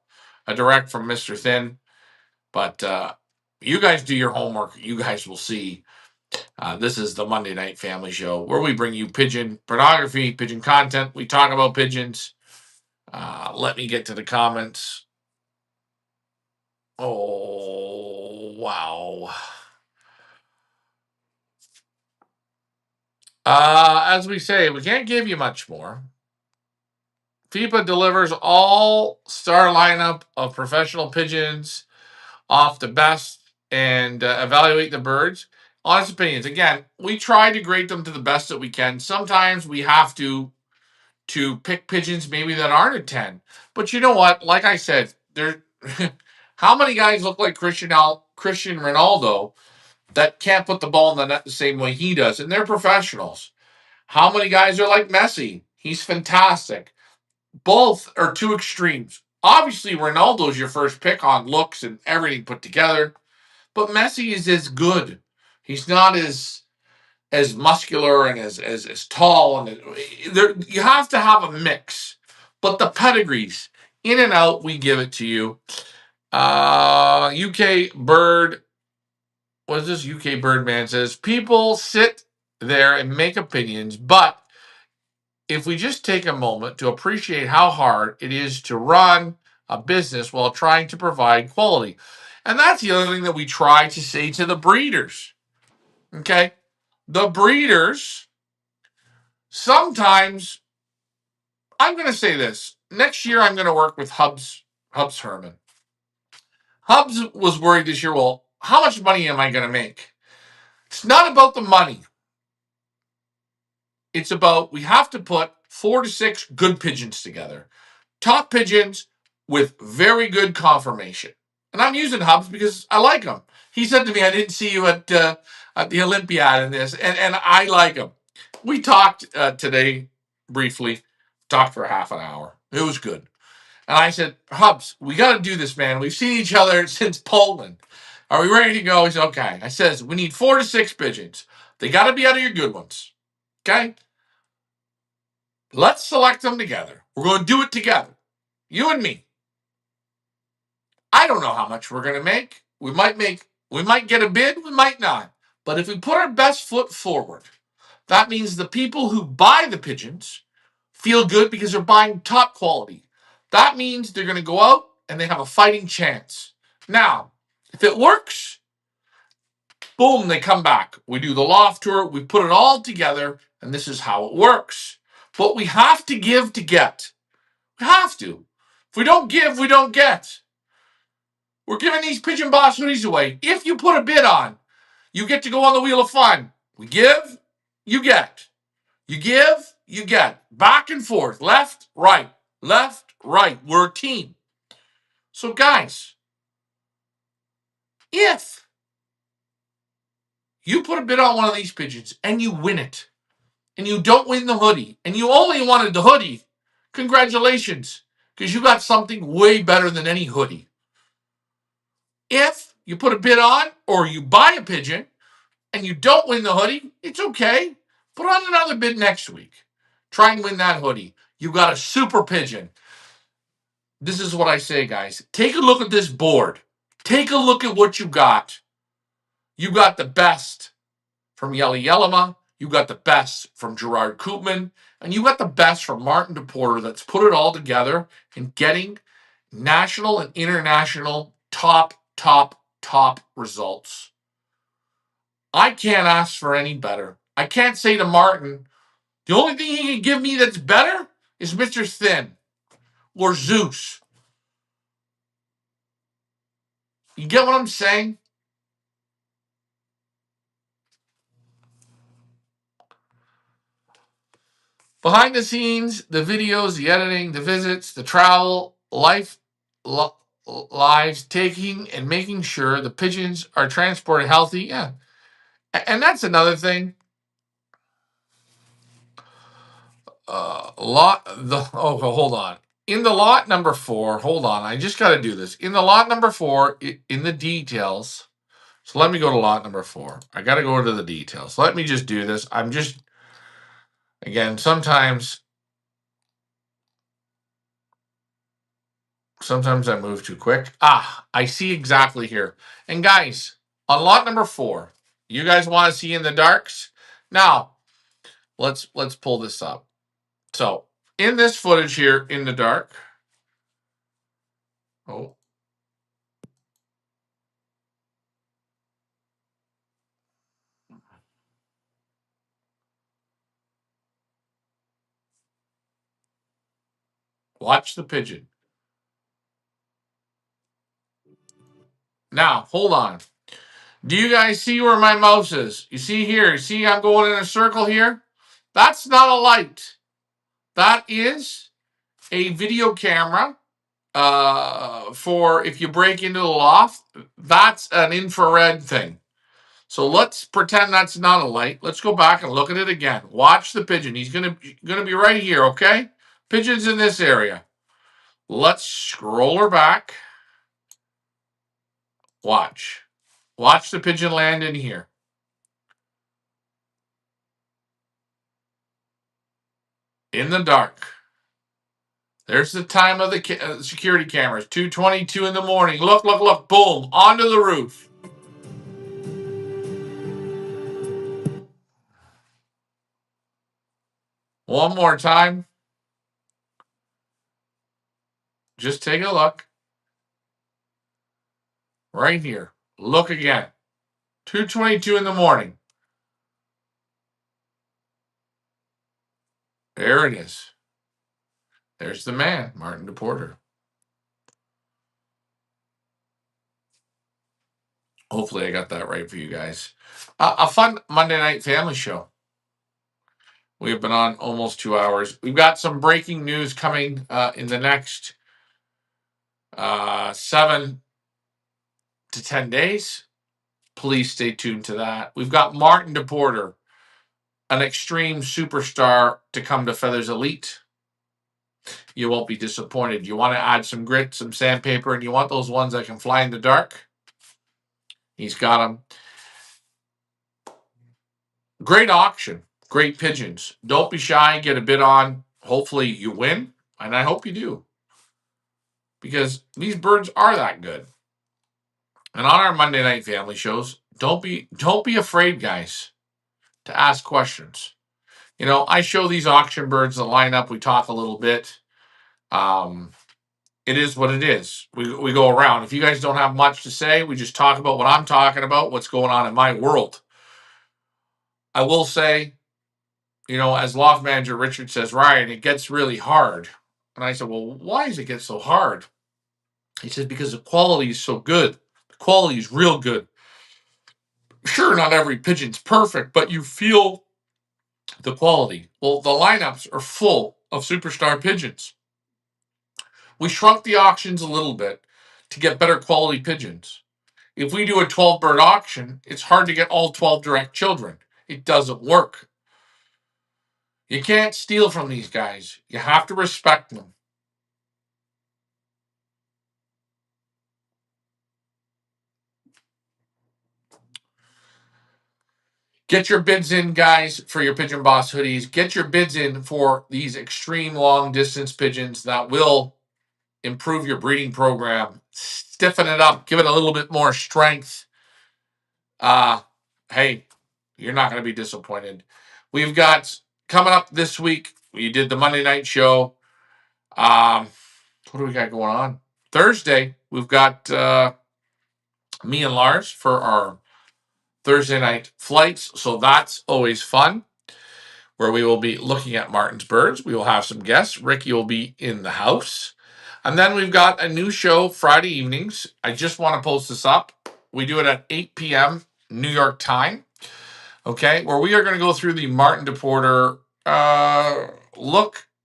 A direct from Mr. Thin. But you guys do your homework. You guys will see. This is the Monday Night Family Show where we bring you pigeon pornography, pigeon content. We talk about pigeons. Let me get to the comments. Oh, wow. As we say, we can't give you much more. FIPA delivers all-star lineup of professional pigeons off the best and evaluate the birds. Honest opinions. Again, we try to grade them to the best that we can. Sometimes we have to pick pigeons maybe that aren't a 10. But you know what? Like I said, there. How many guys look like Cristiano Ronaldo that can't put the ball in the net the same way he does? And they're professionals. How many guys are like Messi? He's fantastic. Both are 2 extremes. Obviously, Ronaldo's your first pick on looks and everything put together. But Messi is as good. He's not as muscular and as tall. And you have to have a mix. But the pedigrees, in and out, we give it to you. UK Bird, what is this? UK Birdman says people sit there and make opinions, but if we just take a moment to appreciate how hard it is to run a business while trying to provide quality. And that's the other thing that we try to say to the breeders. Okay? The breeders, sometimes, I'm going to say this. Next year, I'm going to work with Hubs Herman. Hubs was worried this year, well, how much money am I going to make? It's not about the money. It's about we have to put 4 to 6 good pigeons together. Top pigeons with very good conformation. And I'm using Hubs because I like him. He said to me, I didn't see you at the Olympiad in this, and I like him. We talked today briefly, talked for half an hour. It was good. And I said, Hubs, we got to do this, man. We've seen each other since Poland. Are we ready to go? He said, okay. I says, we need 4 to 6 pigeons. They got to be out of your good ones. Okay? Let's select them together. We're going to do it together. You and me. I don't know how much we're going to make. We might get a bid, we might not. But if we put our best foot forward, that means the people who buy the pigeons feel good because they're buying top quality. That means they're going to go out and they have a fighting chance. Now, if it works, boom, they come back. We do the loft tour, we put it all together, and this is how it works. But we have to give to get. We have to. If we don't give, we don't get. We're giving these Pigeon Boss hoodies away. If you put a bid on, you get to go on the Wheel of Fun. We give, you get. You give, you get. Back and forth, left, right, left, right. We're a team. So, guys, if you put a bid on one of these pigeons and you win it, and you don't win the hoodie, and you only wanted the hoodie, congratulations, because you got something way better than any hoodie. If you put a bid on or you buy a pigeon and you don't win the hoodie, it's okay. Put on another bid next week. Try and win that hoodie. You got a super pigeon. This is what I say, guys. Take a look at this board. Take a look at what you got. You got the best from Yelly Yellama. You got the best from Gerard Koopman. And you got the best from Martin DePorter that's put it all together and getting national and international top results. I can't ask for any better. I can't say to Martin, the only thing he can give me that's better is Mr. Thin or Zeus. You get what I'm saying? Behind the scenes, the videos, the editing, the visits, the travel, lives taking and making sure the pigeons are transported healthy. Yeah. And that's another thing. Hold on. In the lot number 4, hold on. I just got to do this. In the lot number 4, in the details. So let me go to lot number 4. I got to go into the details. Let me just do this. Again, sometimes I move too quick. I see exactly here. And guys, on lot number 4, you guys want to see in the darks? Now, let's pull this up. So, in this footage here in the dark, watch the pigeon. Now, hold on. Do you guys see where my mouse is? You see here? You see I'm going in a circle here? That's not a light. That is a video camera for if you break into the loft. That's an infrared thing. So let's pretend that's not a light. Let's go back and look at it again. Watch the pigeon. He's gonna be right here, okay? Pigeon's in this area. Let's scroll her back. Watch. Watch the pigeon land in here. In the dark. There's the time of the security cameras. 2:22 in the morning. Look, look, look. Boom. Onto the roof. One more time. Just take a look. Right here. Look again. 2:22 in the morning. There it is. There's the man, Martin DePorter. Hopefully I got that right for you guys. A fun Monday night family show. We have been on almost 2 hours. We've got some breaking news coming in the next 7 to 10 days. Please stay tuned to that. We've got Martin DePorter, an extreme superstar, to come to Feathers Elite. You won't be disappointed. You want to add some grit, some sandpaper, and you want those ones that can fly in the dark? He's got them. Great auction. Great pigeons. Don't be shy. Get a bid on. Hopefully you win, and I hope you do, because these birds are that good. And on our Monday night family shows, don't be afraid, guys, to ask questions. You know, I show these auction birds the lineup. We talk a little bit. It is what it is. We go around. If you guys don't have much to say, we just talk about what I'm talking about, what's going on in my world. I will say, you know, as loft manager Richard says, Ryan, it gets really hard. And I said, well, why does it get so hard? He says, because the quality is so good. The quality is real good. Sure, not every pigeon's perfect, but you feel the quality. Well, the lineups are full of superstar pigeons. We shrunk the auctions a little bit to get better quality pigeons. If we do a 12 bird auction, it's hard to get all 12 direct children. It doesn't work. You can't steal from these guys. You have to respect them. Get your bids in, guys, for your Pigeon Boss hoodies. Get your bids in for these extreme long distance pigeons that will improve your breeding program. Stiffen it up. Give it a little bit more strength. Hey, you're not going to be disappointed. We've got coming up this week. We did the Monday night show. What do we got going on? Thursday, we've got me and Lars for our Thursday night flights. So that's always fun, where we will be looking at Martin's birds. We will have some guests. Ricky will be in the house. And then we've got a new show Friday evenings. I just want to post this up. We do it at 8 p.m. New York time. Okay, where we are going to go through the Martin DePorter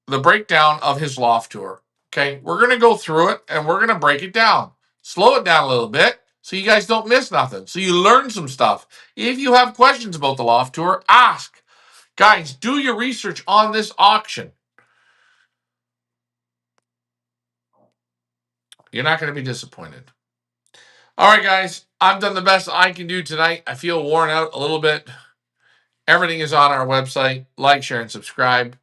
the breakdown of his loft tour. Okay, we're going to go through it and we're going to break it down, slow it down a little bit so you guys don't miss nothing, so you learn some stuff. If you have questions about the loft tour, ask. Guys, do your research on this auction. You're not going to be disappointed. All right, guys, I've done the best I can do tonight. I feel worn out a little bit. Everything is on our website. Like, share, and subscribe.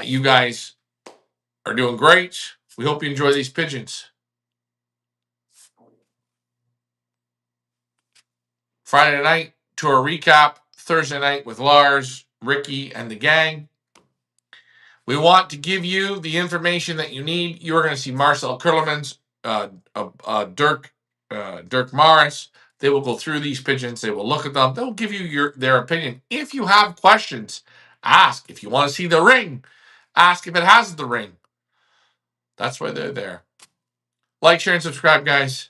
You guys are doing great. We hope you enjoy these pigeons. Friday night, tour recap. Thursday night with Lars, Ricky, and the gang. We want to give you the information that you need. You're going to see Marcel Kurlemans, Dirk Morris. They will go through these pigeons. They will look at them. They'll give you their opinion. If you have questions, ask. If you want to see the ring, ask if it has the ring. That's why they're there. Like, share, and subscribe, guys.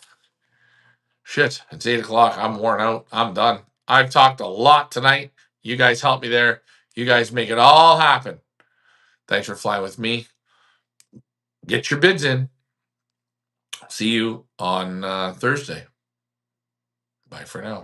Shit, it's 8 o'clock. I'm worn out. I'm done. I've talked a lot tonight. You guys help me there. You guys make it all happen. Thanks for flying with me. Get your bids in. See you on Thursday. Bye for now.